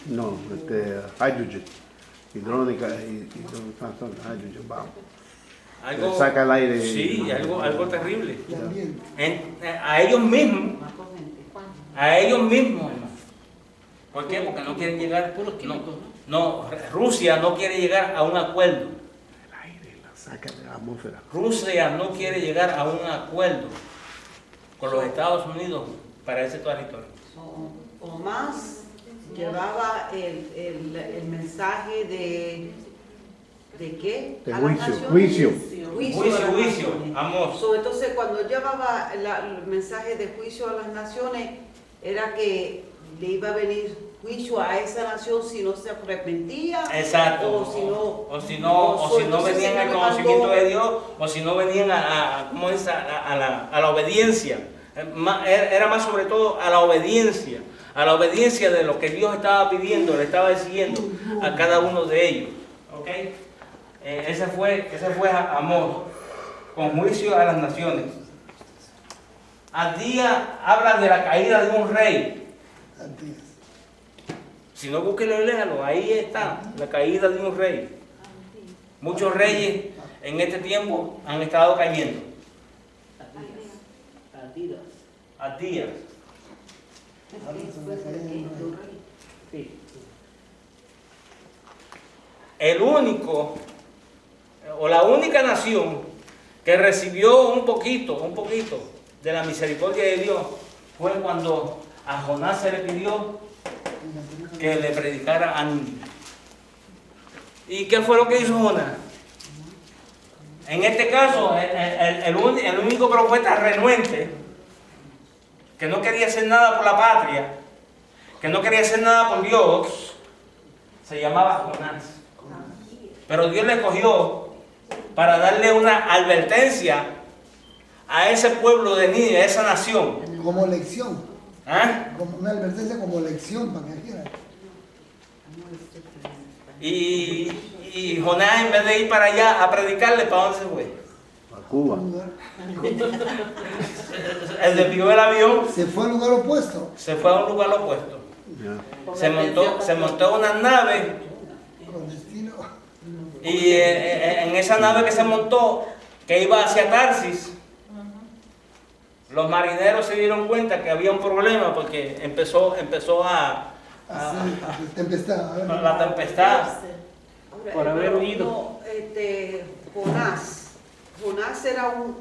No, hydrogen. Hidrónica, hydrogen bomb. Algo, Saca el aire. Sí, algo terrible. Y ambiente. A ellos mismos, hermano. ¿Por qué? Porque no quieren llegar. No, Rusia no quiere llegar a un acuerdo. El aire, la saca de la atmósfera. Rusia no quiere llegar a un acuerdo con los Estados Unidos para ese territorio. O más llevaba el mensaje ¿de qué? De A las juicio, naciones. juicio. Juicio, amor. Entonces cuando llevaba el mensaje de juicio a las naciones, era que le iba a venir juicio a esa nación si no se arrepentía. Exacto. O si no venían al conocimiento de Dios, o si no venían a la obediencia. Era más sobre todo a la obediencia de lo que Dios estaba pidiendo, le estaba exigiendo a cada uno de ellos. ¿Ok? Ese fue Amós, con juicio a las naciones. Abdías habla de la caída de un rey. Abdías. Si no, búsquelo y léalo. Ahí está, la caída de un rey. Muchos reyes en este tiempo han estado cayendo. Abdías. Sí. El único, o la única nación que recibió un poquito de la misericordia de Dios fue cuando a Jonás se le pidió que le predicara a Nínive. ¿Y qué fue lo que hizo Jonás? En este caso, el único profeta renuente, que no quería hacer nada por la patria, que no quería hacer nada por Dios, se llamaba Jonás. Pero Dios le cogió para darle una advertencia a ese pueblo de Nínive, a esa nación. Como lección. ¿Ah? Como una advertencia como lección para que quieran. Y Jonás, en vez de ir para allá a predicarle, ¿para dónde se fue? A Cuba. Él desvió el avión, Se fue al lugar opuesto. se fue a un lugar opuesto. Ya. Se montó en una nave Con destino. y en esa nave que se montó, que iba hacia Tarsis, los marineros se dieron cuenta que había un problema porque empezó Tempestad. la tempestad. Por haber huido. Jonás era un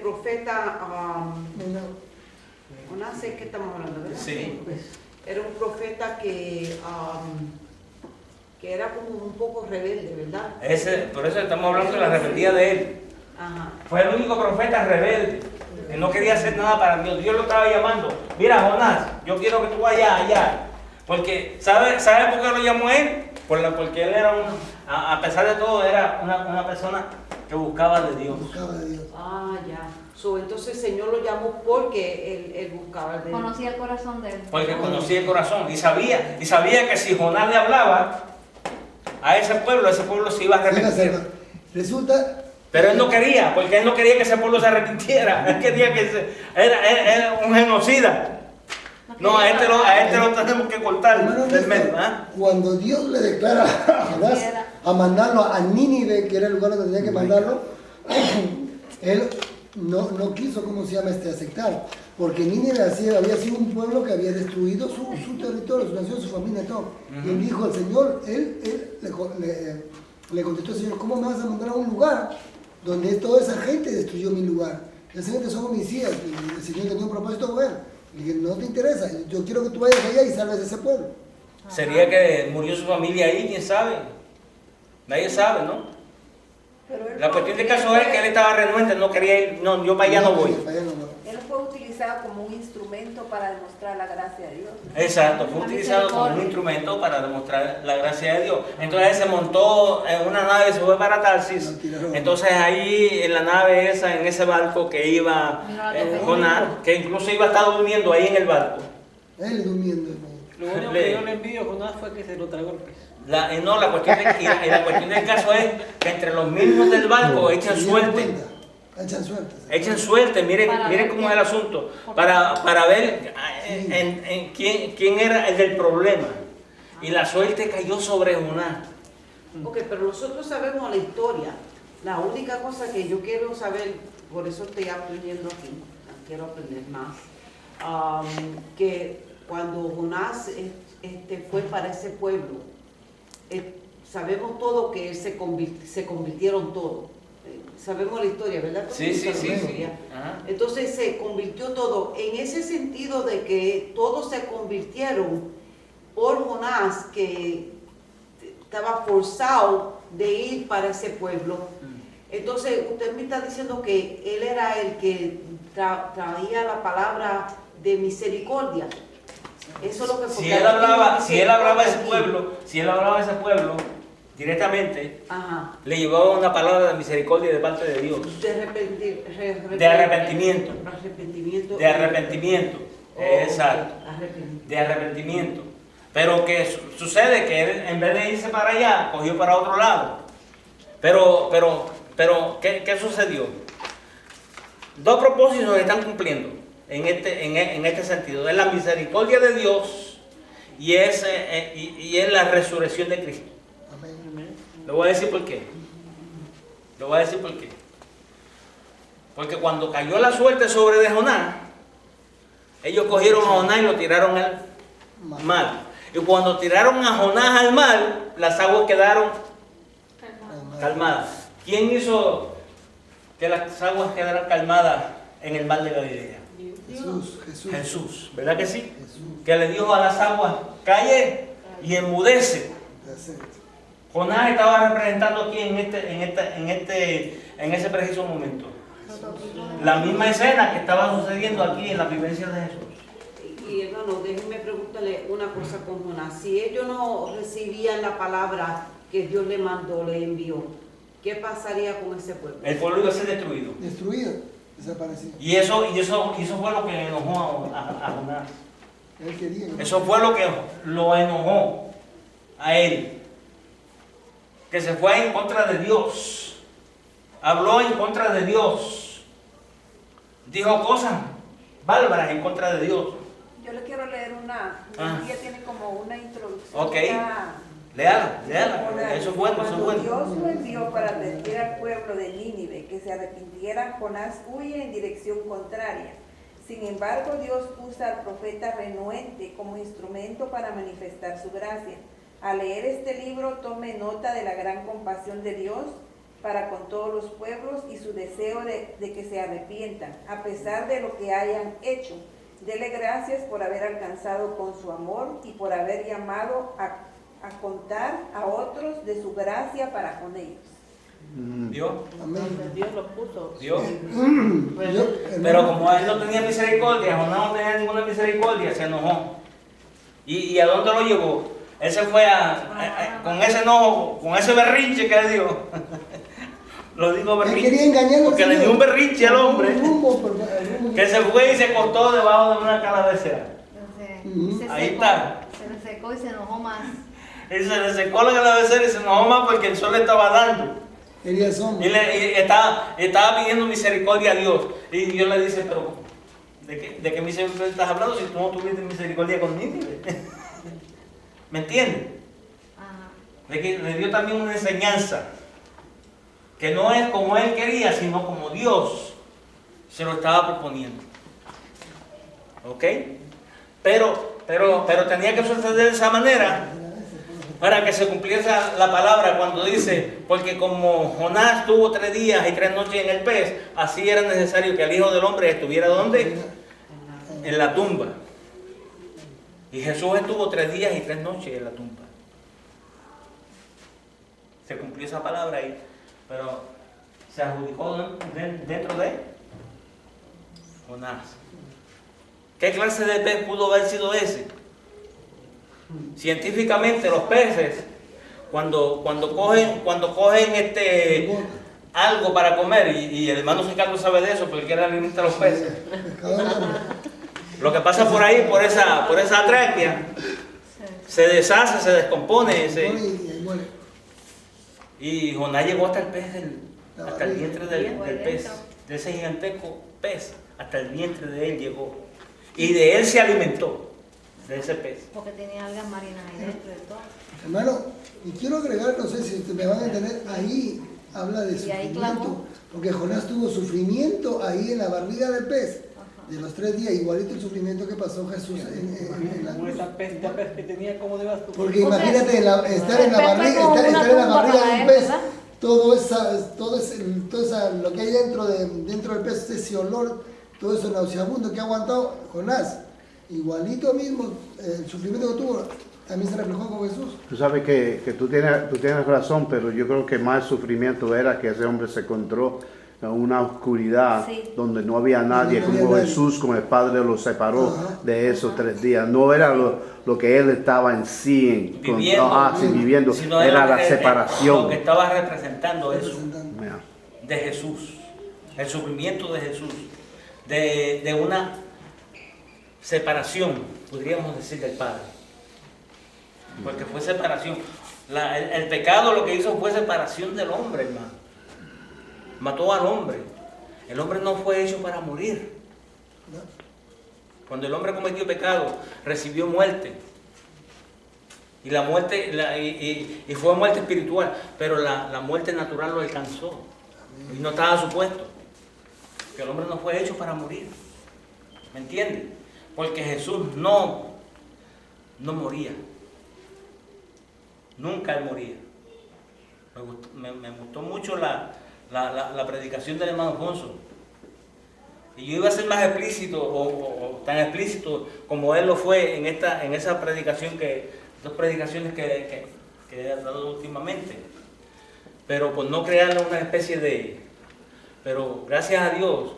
profeta. Jonás es que estamos hablando, ¿verdad? Sí. Era un profeta que era como un poco rebelde, ¿verdad? Por eso estamos hablando de la rebeldía de él. Ajá. Fue el único profeta rebelde. Él no quería hacer nada para Dios. Dios lo estaba llamando. Mira, Jonás, yo quiero que tú vayas allá. Porque, ¿sabe por qué lo llamó él? Porque él era, a pesar de todo, era una persona que buscaba de Dios. Buscaba de Dios. Ah, ya. Entonces el Señor lo llamó porque él buscaba de Dios. Conocía el corazón de él. Porque conocía el corazón y sabía que si Jonás le hablaba a ese pueblo se iba a arrepentir. Resulta. Pero él no quería, porque él no quería que ese pueblo se arrepintiera. Él quería que era un genocida. No, a este lo tenemos que cortar Hermano del medio. Néstor, ¿Ah? cuando Dios le declara a Jonás a mandarlo a Nínive, que era el lugar donde tenía que mandarlo, él no quiso, ¿cómo se llama? Aceptar. Porque Nínive había sido un pueblo que había destruido su territorio, su nación, su familia, todo. Y él dijo al Señor, él le contestó al Señor, ¿cómo me vas a mandar a un lugar donde toda esa gente destruyó mi lugar? Esa gente son mis hijas, y el Señor tenía un propósito con él. Y dije, no te interesa, yo quiero que tú vayas allá y salves a ese pueblo. Sería que murió su familia ahí, quién sabe. Nadie sabe, ¿no? Pero él La fue cuestión del caso es que él estaba renuente, no quería ir, no, yo para allá no voy. Él fue utilizado como un instrumento para demostrar la gracia de Dios, ¿no? Exacto, fue utilizado como un instrumento para demostrar la gracia de Dios. Entonces se montó en una nave y se fue para Tarsis. Entonces ahí en la nave esa, en ese barco que iba Jonás, que incluso iba a estar durmiendo ahí en el barco. Él durmiendo, hermano. Lo único que yo le envío a Jonás fue que se lo tragó el pez. La cuestión del caso es que entre los mismos del barco echen suerte. Echen suerte, miren cómo es el asunto, para ver en quién era el del problema. Y la suerte cayó sobre Jonás. Ok, pero nosotros sabemos la historia. La única cosa que yo quiero saber, por eso estoy aprendiendo aquí, quiero aprender más, que cuando Jonás fue para ese pueblo, sabemos todo que se convirtieron todos. Sabemos la historia, ¿verdad? Sí. Ajá. Entonces se convirtió todo. En ese sentido de que todos se convirtieron por Jonás, que estaba forzado de ir para ese pueblo. Entonces usted me está diciendo que él era el que traía la palabra de misericordia. Eso es lo que si él hablaba a ese pueblo directamente, ajá, le llevaba una palabra de misericordia de parte de Dios, de arrepentimiento, exacto, de arrepentimiento. Pero que sucede que él, en vez de irse para allá, cogió para otro lado. Pero ¿qué sucedió? Dos propósitos se están cumpliendo en este sentido. Es la misericordia de Dios y es la resurrección de Cristo. Le voy a decir por qué. Porque cuando cayó la suerte sobre de Jonás, ellos cogieron a Jonás y lo tiraron al mar. Y cuando tiraron a Jonás al mar, las aguas quedaron calmadas. ¿Quién hizo que las aguas quedaran calmadas en el mar de Galilea? Jesús, ¿verdad que sí? Que le dijo a las aguas, calle y enmudece. Jonás estaba representando aquí en ese preciso momento la misma escena que estaba sucediendo aquí en la vivencia de Jesús. Y hermano, déjenme preguntarle una cosa con Jonás. Si ellos no recibían la palabra que Dios le mandó, le envió, ¿qué pasaría con ese pueblo? El pueblo iba a ser destruido. Desaparecido. Y eso fue lo que enojó a Jonás. Él quería. Eso fue lo que lo enojó a él. Que se fue en contra de Dios. Habló en contra de Dios. Dijo cosas bárbaras en contra de Dios. Yo le quiero leer ella tiene como una introducción. Ok. Léala. Eso es bueno, Cuando Dios lo envió para advertir al pueblo de Nínive que se arrepintiera, Jonás huye en dirección contraria. Sin embargo, Dios usa al profeta renuente como instrumento para manifestar su gracia. Al leer este libro, tome nota de la gran compasión de Dios para con todos los pueblos y su deseo de que se arrepientan, a pesar de lo que hayan hecho. Dele gracias por haber alcanzado con su amor y por haber llamado a contar a otros de su gracia para con ellos. ¿Vio? Amén. Dios lo puso. ¿Vio? Yo, Pero como él no tenía misericordia, Jonás no tenía ninguna misericordia, se enojó. ¿Y a dónde lo llevó? Él se fue con ese enojo, con ese berrinche que le dio. Lo digo él berrinche. quería engañarlo. Porque le dio un berrinche al hombre. Rumbo. Que se fue y se cortó debajo de una calabacera. Entonces, Ahí está. Se le secó y se enojó más. Y se le secó la calabacera y se enojó más porque el sol le estaba dando. Quería sombra. Y estaba pidiendo misericordia a Dios. Y Dios le dice, pero ¿de qué misericordia estás hablando si tú no tuviste misericordia con Nínive? ¿Me entiendes? De que le dio también una enseñanza. Que no es como él quería, sino como Dios se lo estaba proponiendo. ¿Ok? Pero tenía que suceder de esa manera para que se cumpliera la palabra cuando dice, porque como Jonás tuvo 3 días y 3 noches en el pez, así era necesario que el Hijo del Hombre estuviera ¿dónde? En la tumba. Y Jesús estuvo 3 días y 3 noches en la tumba. Se cumplió esa palabra ahí, pero se adjudicó dentro de Jonás. ¿Qué clase de pez pudo haber sido ese? Científicamente los peces, cuando cogen algo para comer, y el hermano Ricardo sabe de eso porque él alimenta a los peces. Lo que pasa por ahí, por esa tráquea, se deshace, se descompone. Y Jonás llegó hasta el pez, hasta el vientre del pez, de ese gigantesco pez, hasta el vientre de él llegó. Y de él se alimentó, de ese pez. Porque tenía algas marinas ahí dentro de todo. Hermano, y quiero agregar, no sé si ustedes me van a entender, ahí habla de sufrimiento, porque Jonás tuvo sufrimiento ahí en la barriga del pez, de los 3 días, igualito el sufrimiento que pasó Jesús en la Con esa pez que tenía, ¿cómo le vas tú? Porque imagínate estar en la barriga de un pez, todo esa, lo que hay dentro del pez, ese olor, todo eso nauseabundo que ha aguantado Jonás, igualito mismo, el sufrimiento que tuvo, también se reflejó con Jesús. Tú sabes que tú tienes razón, pero yo creo que más sufrimiento era que ese hombre se encontró en una oscuridad donde no había nadie, como Jesús, como el Padre lo separó de esos 3 días. No era lo que él estaba en sí viviendo, sino era la separación. Lo que estaba representando eso de Jesús, el sufrimiento de Jesús, de una separación, podríamos decir, del Padre. Porque fue separación. El pecado lo que hizo fue separación del hombre, hermano. Mató al hombre. El hombre no fue hecho para morir. Cuando el hombre cometió pecado, recibió muerte. Y la muerte, y fue muerte espiritual, pero la muerte natural lo alcanzó. Y no estaba supuesto. Que el hombre no fue hecho para morir. ¿Me entiendes? Porque Jesús no moría. Nunca él moría. Me gustó mucho la predicación del hermano Alfonso. Y yo iba a ser más explícito, o tan explícito como él lo fue en esa predicación, 2 predicaciones que he dado últimamente. Pero por no crearle una especie de... Pero gracias a Dios,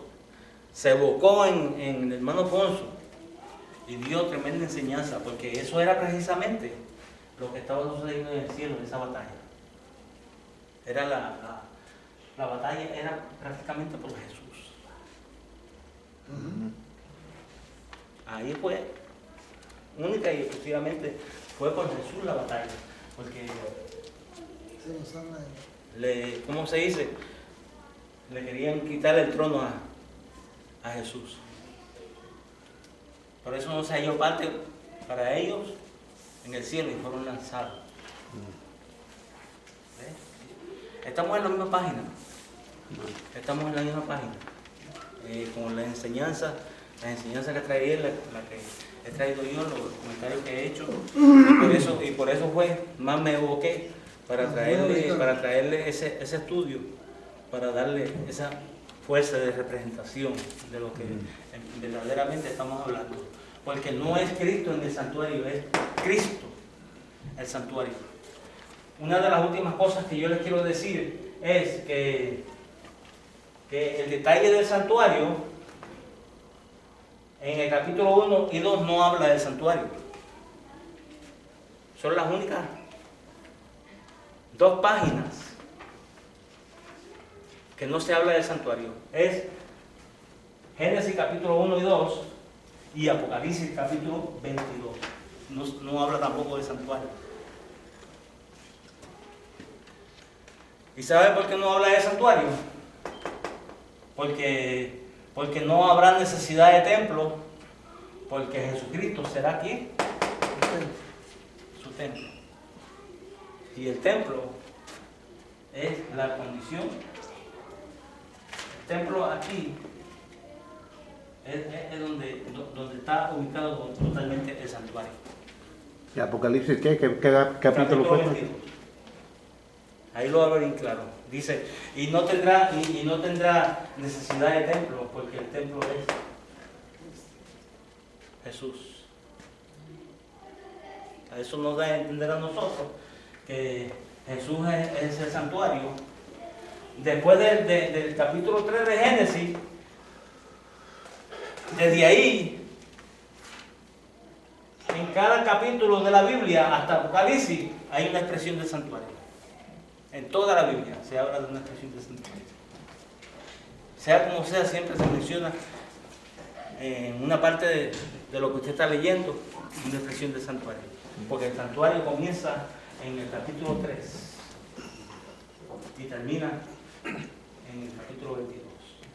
se evocó en el hermano Alfonso y dio tremenda enseñanza, porque eso era precisamente lo que estaba sucediendo en el cielo, en esa batalla. Era la batalla era prácticamente por Jesús. Ahí fue, única y exclusivamente, fue por Jesús la batalla. Porque, ¿cómo se dice? Le querían quitar el trono a Jesús. Por eso no se halló parte para ellos en el cielo y fueron lanzados. Estamos en la misma página. Estamos en la misma página. Con las enseñanzas que traí él, la que he traído yo, los comentarios que he hecho. Y por eso fue, más me evoqué para traerle ese estudio, para darle esa fuerza de representación de lo que verdaderamente estamos hablando. Porque no es Cristo en el santuario, es Cristo el santuario. Una de las últimas cosas que yo les quiero decir es que el detalle del santuario, en el capítulo 1 y 2 no habla del santuario. Son las únicas 2 páginas que no se habla del santuario. Es Génesis capítulo 1 y 2 y Apocalipsis capítulo 22. No habla tampoco del santuario. ¿Y sabe por qué no habla del santuario? Porque no habrá necesidad de templo, porque Jesucristo será aquí su templo. Y el templo es la condición. El templo aquí es donde está ubicado totalmente el santuario. ¿Y Apocalipsis qué? ¿Qué capítulo fue? 22. Ahí lo habla bien claro. Dice, y no tendrá necesidad de templo, porque el templo es Jesús. A eso nos da a entender a nosotros que Jesús es el santuario. Después del capítulo 3 de Génesis, desde ahí, en cada capítulo de la Biblia hasta Apocalipsis, hay una expresión del santuario. En toda la Biblia se habla de una expresión del santuario. Sea como sea, siempre se menciona en una parte de lo que usted está leyendo, una expresión del santuario. Porque el santuario comienza en el capítulo 3 y termina en el capítulo 22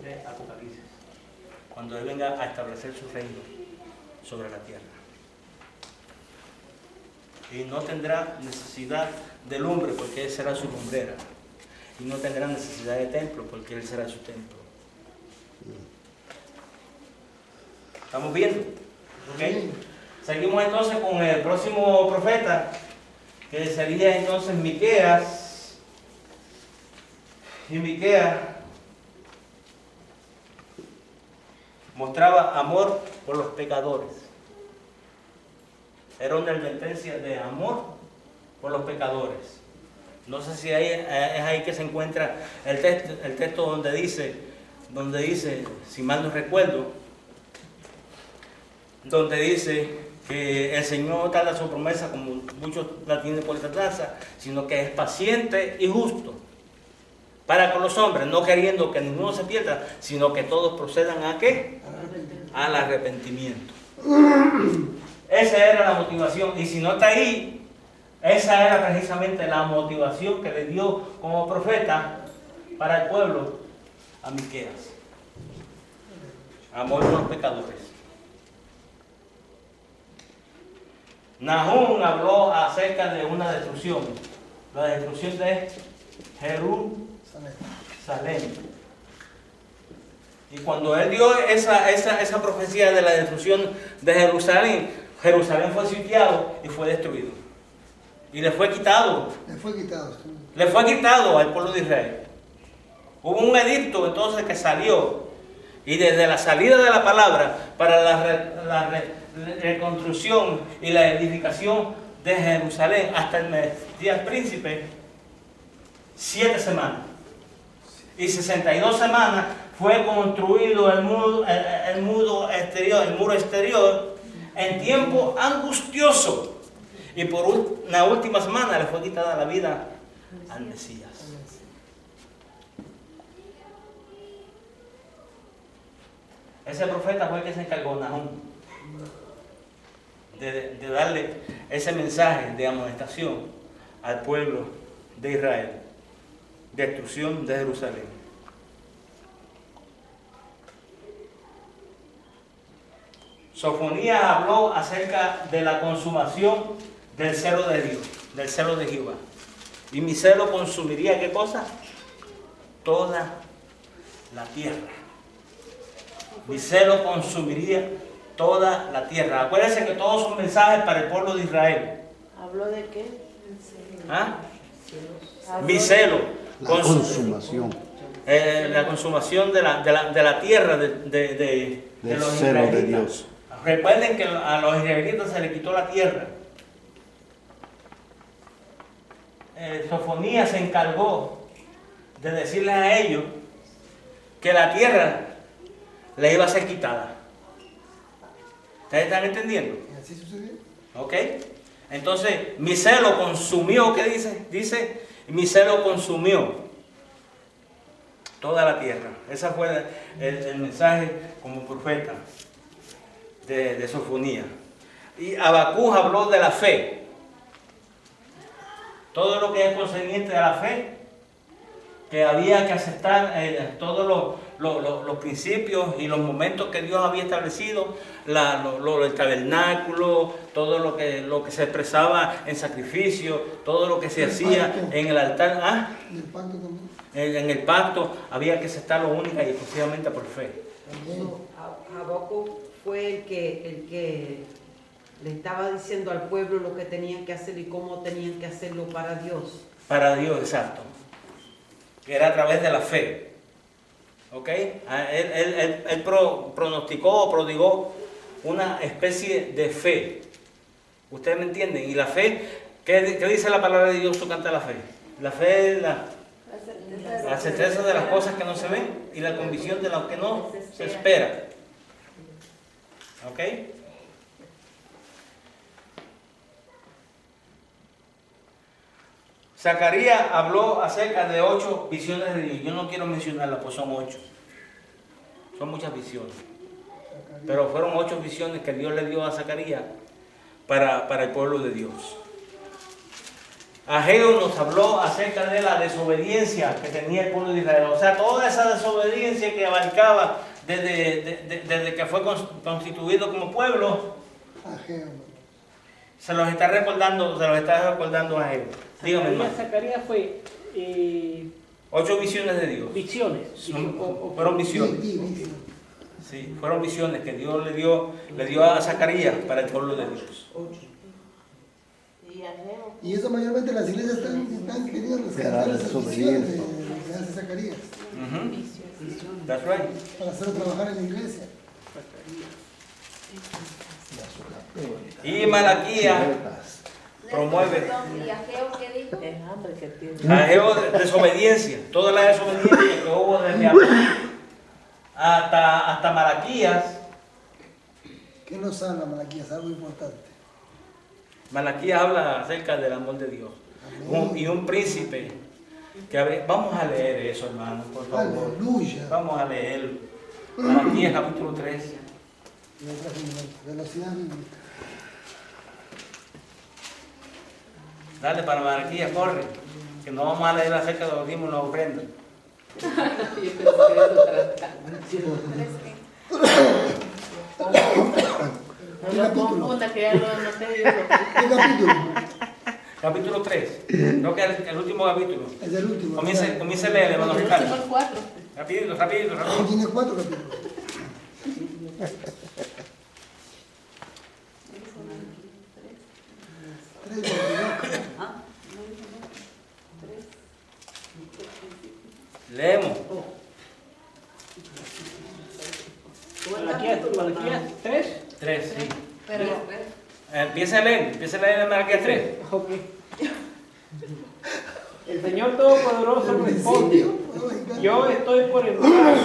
de Apocalipsis, cuando Él venga a establecer su reino sobre la tierra. Y no tendrá necesidad de lumbre, porque Él será su lumbrera. Y no tendrá necesidad de templo, porque Él será su templo. ¿Estamos viendo? ¿Okay? Seguimos entonces con el próximo profeta, que sería entonces Miqueas. Y Miqueas mostraba amor por los pecadores. Era una advertencia de amor por los pecadores. No sé si es ahí que se encuentra el texto donde dice, si mal no recuerdo, donde dice que el Señor no tarda su promesa como muchos la tienen por tardanza, sino que es paciente y justo para con los hombres, no queriendo que ninguno se pierda, sino que todos procedan ¿a qué? Al arrepentimiento. Esa era la motivación, y si no está ahí, esa era precisamente la motivación que le dio como profeta para el pueblo a Miqueas. Amor por los pecadores. Nahum habló acerca de una destrucción, la destrucción de Jerusalén. Y cuando él dio esa profecía de la destrucción de Jerusalén, Jerusalén fue sitiado y fue destruido. Y le fue quitado. Le fue quitado al pueblo de Israel. Hubo un edicto entonces que salió. Y desde la salida de la palabra para la reconstrucción y la edificación de Jerusalén hasta el Mesías príncipe, 7 semanas. Y 62 semanas fue construido el muro exterior en tiempo angustioso. Y por una última semana le fue quitada la vida al Mesías. Ese profeta fue el que se encargó, Nahum, de darle ese mensaje de amonestación al pueblo de Israel. Destrucción de Jerusalén. Sofonías habló acerca de la consumación del celo de Dios, del celo de Jehová. Y mi celo consumiría, ¿qué cosa? Toda la tierra. Mi celo consumiría toda la tierra. Acuérdense que todos son mensajes para el pueblo de Israel. ¿Habló de qué? ¿Ah? Mi celo. La consumación. La consumación de la tierra de los israelitas. De Dios. Recuerden que a los israelitas se les quitó la tierra. Sofonías se encargó de decirles a ellos que la tierra le iba a ser quitada. ¿Ustedes están entendiendo? Y así sucedió. ¿Ok? Entonces, mi celo consumió, ¿qué dice? Dice, mi celo consumió toda la tierra. Ese fue el mensaje como profeta de Sofonía. Y Habacuc habló de la fe. Todo lo que es concerniente a la fe, que había que aceptar todos los principios y los momentos que Dios había establecido, el tabernáculo, todo lo que se expresaba en sacrificio, todo lo que se hacía en el altar. ¿Ah? Y el pacto también. En el pacto había que aceptarlo única y exclusivamente por fe. Habacuc fue el que le estaba diciendo al pueblo lo que tenían que hacer y cómo tenían que hacerlo para Dios. Para Dios, exacto. Que era a través de la fe. ¿Ok? Él pronosticó o prodigó una especie de fe. ¿Ustedes me entienden? Y la fe, ¿qué dice la palabra de Dios tocante a la fe? La fe es la certeza de las cosas que no se ven y la convicción de lo que no se espera. ¿Ok? Zacarías habló acerca de 8 visiones de Dios. Yo no quiero mencionarlas, pues son 8. Son muchas visiones. Pero fueron 8 visiones que Dios le dio a Zacarías para el pueblo de Dios. Ageo nos habló acerca de la desobediencia que tenía el pueblo de Israel. O sea, toda esa desobediencia que abarcaba desde que fue constituido como pueblo. Ageo. Se los está recordando a Ageo. Dígame, hermano. Zacarías fue 8 visiones de Dios. visiones. Fueron visiones. Sí, fueron visiones que Dios le dio a Zacarías para el pueblo de Dios. Y eso mayormente las iglesias están queriendo rescatar esa visión que hace Zacarías. That's right. Para hacerlo trabajar en la iglesia. Y Malaquías promueve. ¿Y Ageo qué dijo? El hambre que tiene. Ageo de desobediencia. Toda la desobediencia que hubo desde Abraham hasta Malaquías. ¿Qué nos habla Malaquías? Algo importante. Malaquías habla acerca del amor de Dios. Y un príncipe. Vamos a leer eso, hermano, por favor. Aleluya. Vamos a leerlo. Malaquías capítulo 3. Velocidad bíblica. Dale para Malaquías, corre. Que no vamos a leer acerca de los diezmos y las ofrendas. ¿Qué capítulo? ¿Qué capítulo? Capítulo 3. Creo que es el último capítulo. Es el último. Comience a leer, hermano Ricardo. El 4. Rapidito. Tiene 4 capítulos. Leemos. Malaquías 3. 3, sí. Pero, Empieza a leer en Malaquías 3. Ok. El Señor Todopoderoso responde: yo estoy por enviar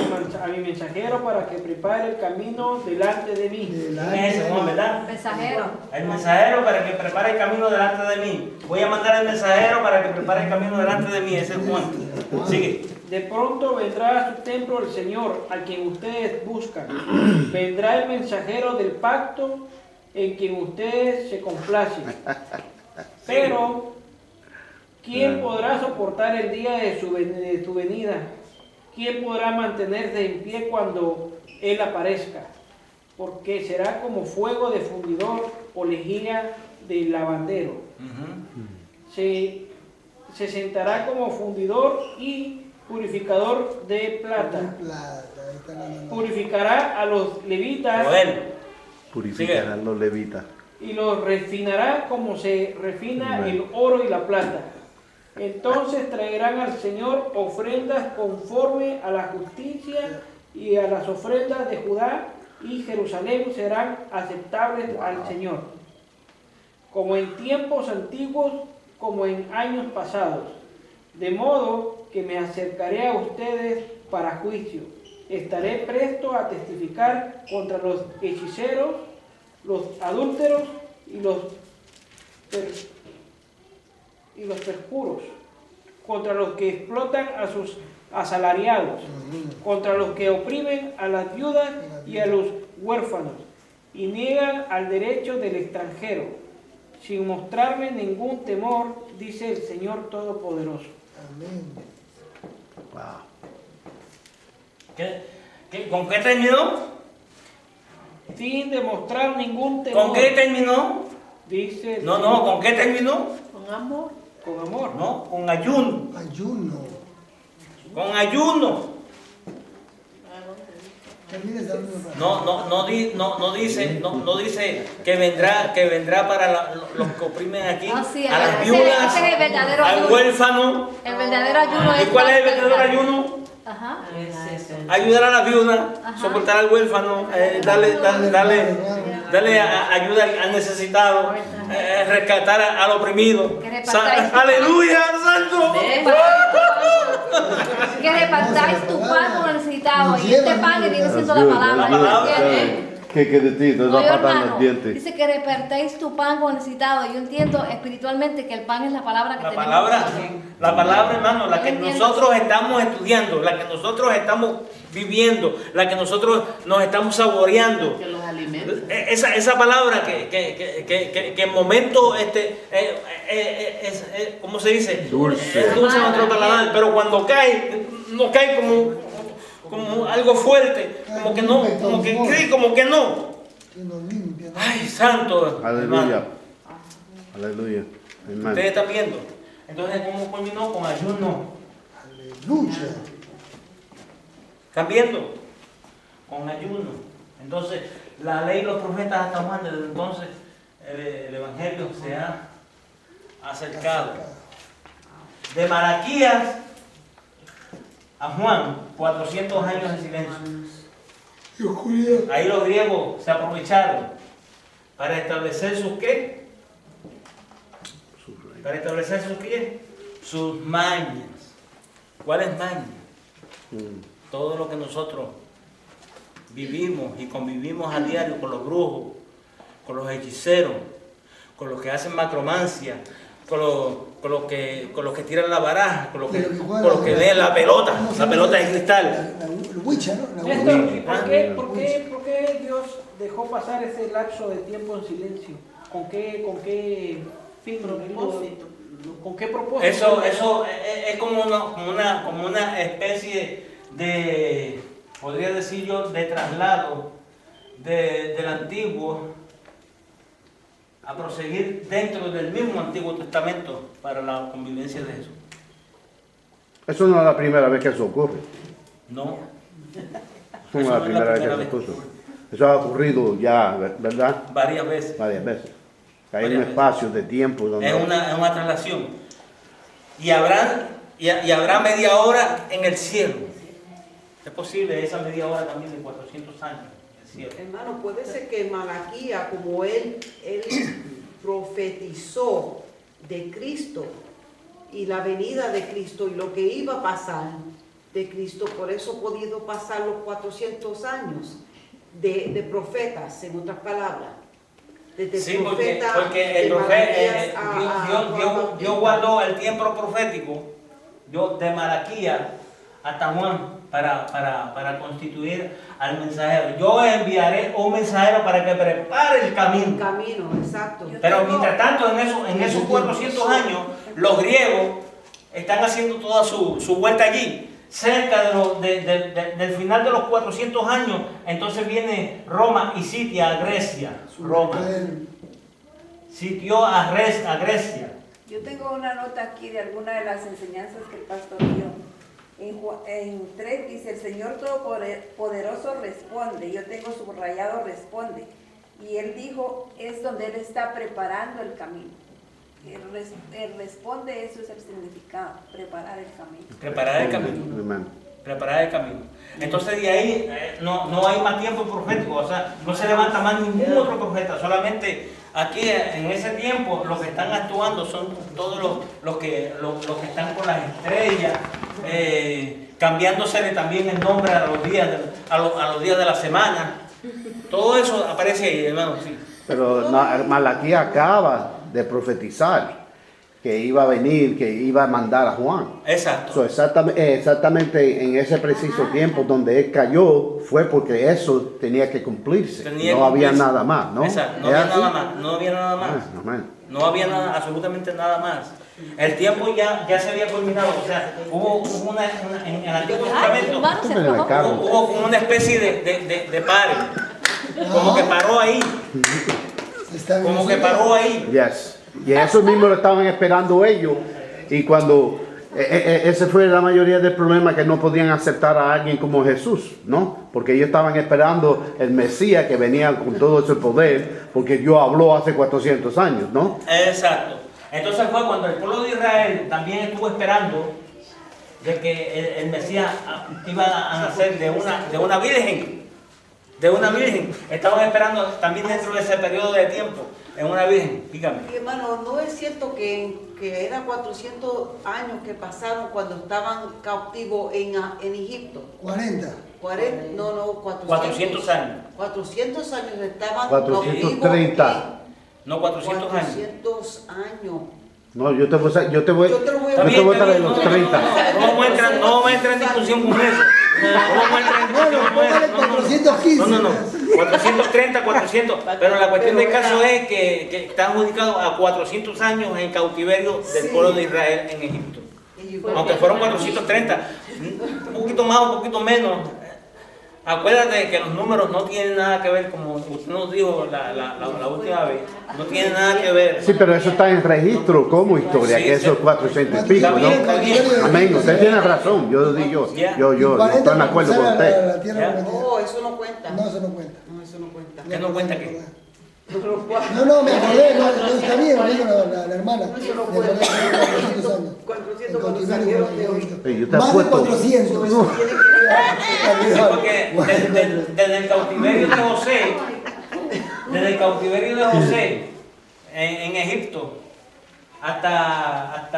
a mi mensajero para que prepare el camino delante de mí. ¿Quién es ese, Juan, verdad? mensajero. El mensajero para que prepare el camino delante de mí. Voy a mandar al mensajero para que prepare el camino delante de mí. Ese es Juan. Sigue. De pronto vendrá a su templo el Señor, a quien ustedes buscan. Vendrá el mensajero del pacto en quien ustedes se complacen. Pero, ¿quién podrá soportar el día de su venida? ¿Quién podrá mantenerse en pie cuando Él aparezca? Porque será como fuego de fundidor o lejía de lavandero. Se sentará como fundidor y purificador de plata. Purificará a los levitas. Purificarán los levitas. Y los refinará como se refina el oro y la plata. Entonces traerán al Señor ofrendas conforme a la justicia, y a las ofrendas de Judá y Jerusalén serán aceptables al Señor, como en tiempos antiguos, como en años pasados. De modo que me acercaré a ustedes para juicio. Estaré presto a testificar contra los hechiceros, los adúlteros y los perjuros, contra los que explotan a sus asalariados, contra los que oprimen a las viudas y a los huérfanos, y niegan al derecho del extranjero, sin mostrarme ningún temor, dice el Señor Todopoderoso. Amén. Wow. ¿Con qué terminó? Sin demostrar ningún temor. ¿Con qué terminó? Dice el No, Señor. no, ¿con qué terminó? Con amor. Con amor. No, con ayuno. Ayuno. Con ayuno. Termines dando una- No dice que vendrá para los que oprimen aquí, Ah, sí, a las ese viudas, es el verdadero al ayuno. huérfano. El verdadero ayuno es... ¿Y cuál es el verdadero ayuno? Ajá. Ayudar a la viuda, Ajá. soportar al huérfano, darle ayuda al necesitado, rescatar al oprimido. Que repartáis- ¡Aleluya, santo! Que repartáis tu pan con el necesitado. Y este pan que viene siendo la That's good, palabra. that's good. ¿entiendes? ¿Qué quiere decir? Te No, va yo, patando hermano, los dientes. dice que repartáis tu pan con el necesitado. Yo entiendo espiritualmente que el pan es la palabra que tenemos nosotros. La palabra, hermano, la que Entiendo. nosotros estamos estudiando, la que nosotros estamos viviendo, la que nosotros nos estamos saboreando. Que los alimentos. Esa palabra que en momentos, ¿cómo se dice? Dulce. Es dulce en nuestro paladar, pero cuando cae, nos cae como algo fuerte, como que no. Que nos limpia, ¿no? Ay, santo. Aleluya. hermano. Aleluya. Ustedes Amén. están viendo. Entonces, ¿cómo culminó? Con ayuno. Aleluya. ¿Están viendo? Con ayuno. Entonces, la ley y los profetas hasta Juan, desde entonces el Evangelio se ha acercado. De Malaquías a Juan, 400 años de silencio. Y oscuridad. Ahí los griegos se aprovecharon para establecer sus qué. Para establecer sus qué. Sus mañas. ¿Cuáles mañas? Todo lo que nosotros vivimos y convivimos a diario con los brujos, con los hechiceros, con los que hacen macromancia, con los que tiran la baraja, con los que leen la pelota de cristal. El Witcher, ¿no? La Néstor, Ouija. ¿y por qué Dios dejó pasar ese lapso de tiempo en silencio? ¿Con qué fin? Propósito. ¿Con qué propósito? Eso es como una especie de, podría decir yo, de traslado del antiguo a proseguir dentro del mismo Antiguo Testamento para la convivencia de Jesús. Eso no es la primera vez que eso ocurre. No. Eso no es la primera vez que eso ocurre. Eso ha ocurrido ya, ¿verdad? Varias veces. Varias veces. Hay Varias un veces. espacio de tiempo donde... Es una traslación. Y habrá media hora en el cielo. Es posible esa media hora también de 400 años en el cielo. Hermano, puede ser que Malaquía, como él profetizó de Cristo y la venida de Cristo y lo que iba a pasar de Cristo, por eso ha podido pasar los 400 años de profetas, en otras palabras. Desde Sí, profeta porque el de profeta, Malaquías Dios guardó el tiempo profético de Malaquías hasta Juan para constituir al mensajero. Yo enviaré un mensajero para que prepare el camino. camino, exacto. Pero mientras tanto, en esos 400 años, los griegos están haciendo toda su vuelta allí. Cerca del final de los 400 años, entonces viene Roma y sitia a Grecia. Roma sitió a Grecia. Yo tengo una nota aquí de alguna de las enseñanzas que el pastor dio. En 3 dice, el Señor Todopoderoso responde. Yo tengo subrayado responde. Y él dijo, es donde él está preparando el camino. El responde, eso es el significado, preparar el camino. Preparar el camino. Amén. Preparar el camino. Entonces de ahí no hay más tiempo profético, o sea, no se levanta más ningún otro profeta, solamente aquí en ese tiempo los que están actuando son todos los que están con las estrellas, cambiándosele también el nombre a los días de la semana. Todo eso aparece ahí, hermano. Sí. Pero Malaquías acaba de profetizar que iba a venir, que iba a mandar a Juan. Exacto. So, exactamente en ese preciso tiempo donde él cayó fue porque eso tenía que cumplirse. No había nada más, ¿no? Exacto, no había nada más, no había nada más. No había nada, absolutamente nada más. El tiempo ya se había culminado, o sea, hubo en el Antiguo Testamento hubo como una especie de pare, como que paró ahí, como que paró ahí. Yes. Y eso mismo lo estaban esperando ellos, y cuando ese fue la mayoría del problema, que no podían aceptar a alguien como Jesús, ¿no? Porque ellos estaban esperando el Mesías que venía con todo ese poder, porque Dios habló hace 400 años, ¿no? Exacto. Entonces fue cuando el pueblo de Israel también estuvo esperando de que el Mesías iba a nacer de una virgen. De una virgen. Estaban esperando también dentro de ese periodo de tiempo, en una virgen. Dígame. Hermano, ¿no es cierto que era 400 años que pasaron cuando estaban cautivos en Egipto? 40. 400 años. 400 años estaban 430. No, 400 años. 400 años. No, yo te voy a traer los 30. No vamos a entrar en discusión con eso. No vamos a entrar en discusión con eso. No. 430, 400. Pero la cuestión del caso es que están adjudicados a 400 años en cautiverio del pueblo de Israel en Egipto. Aunque fueron 430. Un poquito más, un poquito menos. Acuérdate que los números no tienen nada que ver, como usted nos dijo la última vez, no tienen nada que ver. Sí, pero eso está en registro como historia, sí, que eso es 400 y pico, ¿no? Amén, usted tiene razón, yo estoy de acuerdo con usted. No, eso no cuenta. No, eso no cuenta. ¿Qué no cuenta qué? No, me acordé, está bien, la hermana. Eso no cuenta. 400 cuando salieron de hoy. Más de 400. Sí, porque desde el cautiverio de José en Egipto hasta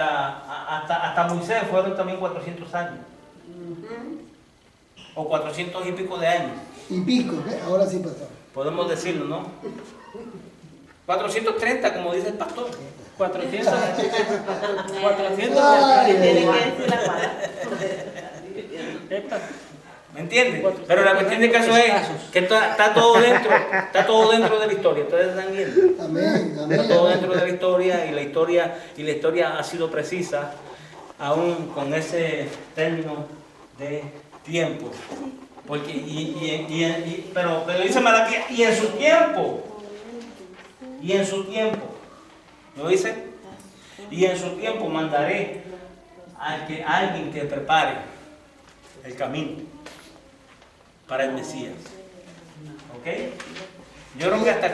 Moisés fueron también 400 años. O 400 y pico de años. Y pico, ahora sí pasó. Podemos decirlo, ¿no? 430, como dice el pastor. 400. ¿Me entiendes? Pero la cuestión del caso es que está todo dentro de la historia. Ustedes están viendo. Amén. Está todo dentro de la historia, y la historia ha sido precisa, aún con ese término de tiempo. Porque pero dice Malaquías, y en su tiempo, ¿lo dice? Y en su tiempo mandaré a alguien que prepare el camino para el Mesías. ¿Ok? Yo creo que hasta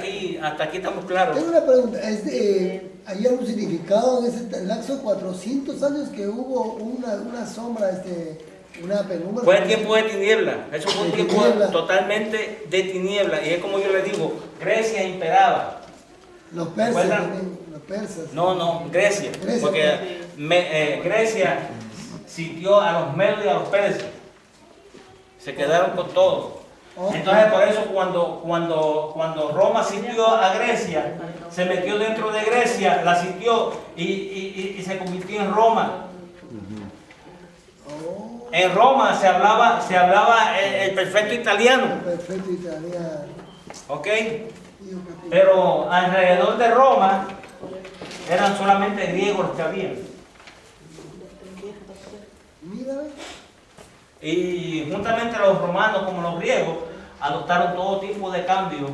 aquí estamos claros. Tengo una pregunta, ¿hay algún significado en ese lapso de 400 años que hubo una sombra, una penumbra? Fue el tiempo de tiniebla, eso fue un tiempo totalmente de tiniebla, y es como yo les digo, Grecia imperaba. Los persas también, los persas. No, Grecia, porque Grecia sitió a los medos y a los persas, se quedaron con todo. Entonces por eso cuando Roma sitió a Grecia, se metió dentro de Grecia, la sitió y se convirtió en Roma. En Roma se hablaba el perfecto italiano. Perfecto italiano. ¿Ok? Pero alrededor de Roma eran solamente griegos los que habían. Mira. Y juntamente los romanos como los griegos adoptaron todo tipo de cambios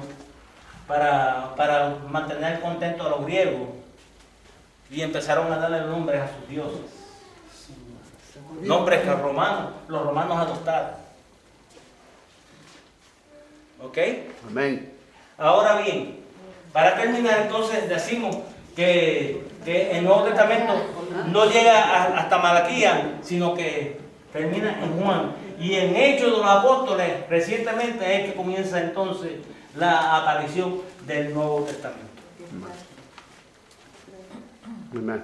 para mantener contentos a los griegos, y empezaron a darle nombres a sus dioses. Nombres que los romanos adoptaron. ¿Ok? Amén. Ahora bien, para terminar entonces decimos que el Nuevo Testamento no llega hasta Malaquías, sino que termina en Juan. Y en Hechos de los Apóstoles, recientemente es que comienza entonces la aparición del Nuevo Testamento. Amén.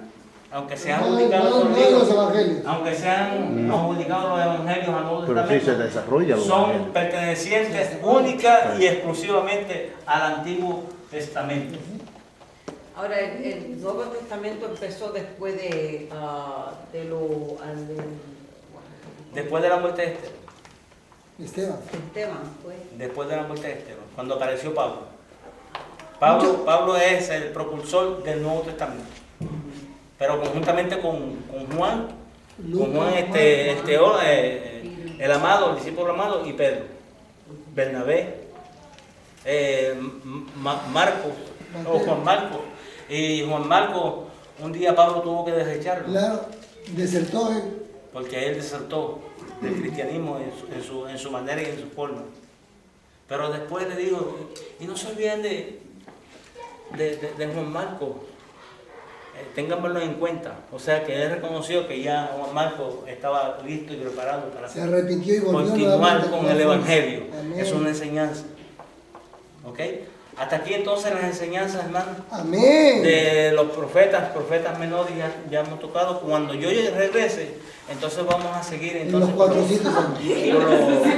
aunque se han No, publicado no, los no libros, los evangelios. aunque se han publicado los evangelios al Nuevo Pero sí se Testamento, desarrolla los son evangelios. pertenecientes única y exclusivamente al Antiguo Testamento. Ahora, el Nuevo Testamento empezó después de Después de la muerte de Esteban. Esteban, pues. Después de la muerte de Esteban, cuando apareció Pablo. Pablo es el propulsor del Nuevo Testamento. Pero conjuntamente con Juan, el amado, el discípulo amado, y Pedro, Bernabé, Marcos, o Juan Marcos. Y Juan Marcos, un día Pablo tuvo que desecharlo. Claro, desertó él. Porque él desertó del cristianismo en su manera y en su forma. Pero después le digo, y no se olviden de Juan Marcos, ténganlo en cuenta. O sea que él reconoció que ya Juan Marcos estaba listo y preparado para Se arrepintió y volvió continuar nuevamente con la el fuerza. Evangelio. Amén. Es una enseñanza. ¿Ok? Hasta aquí entonces las enseñanzas, hermano. Amén. De los profetas menores ya hemos tocado. Cuando yo regrese, entonces vamos a seguir En entonces los 400 años.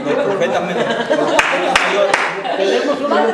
con los profetas menores, los profetas mayores. Tenemos una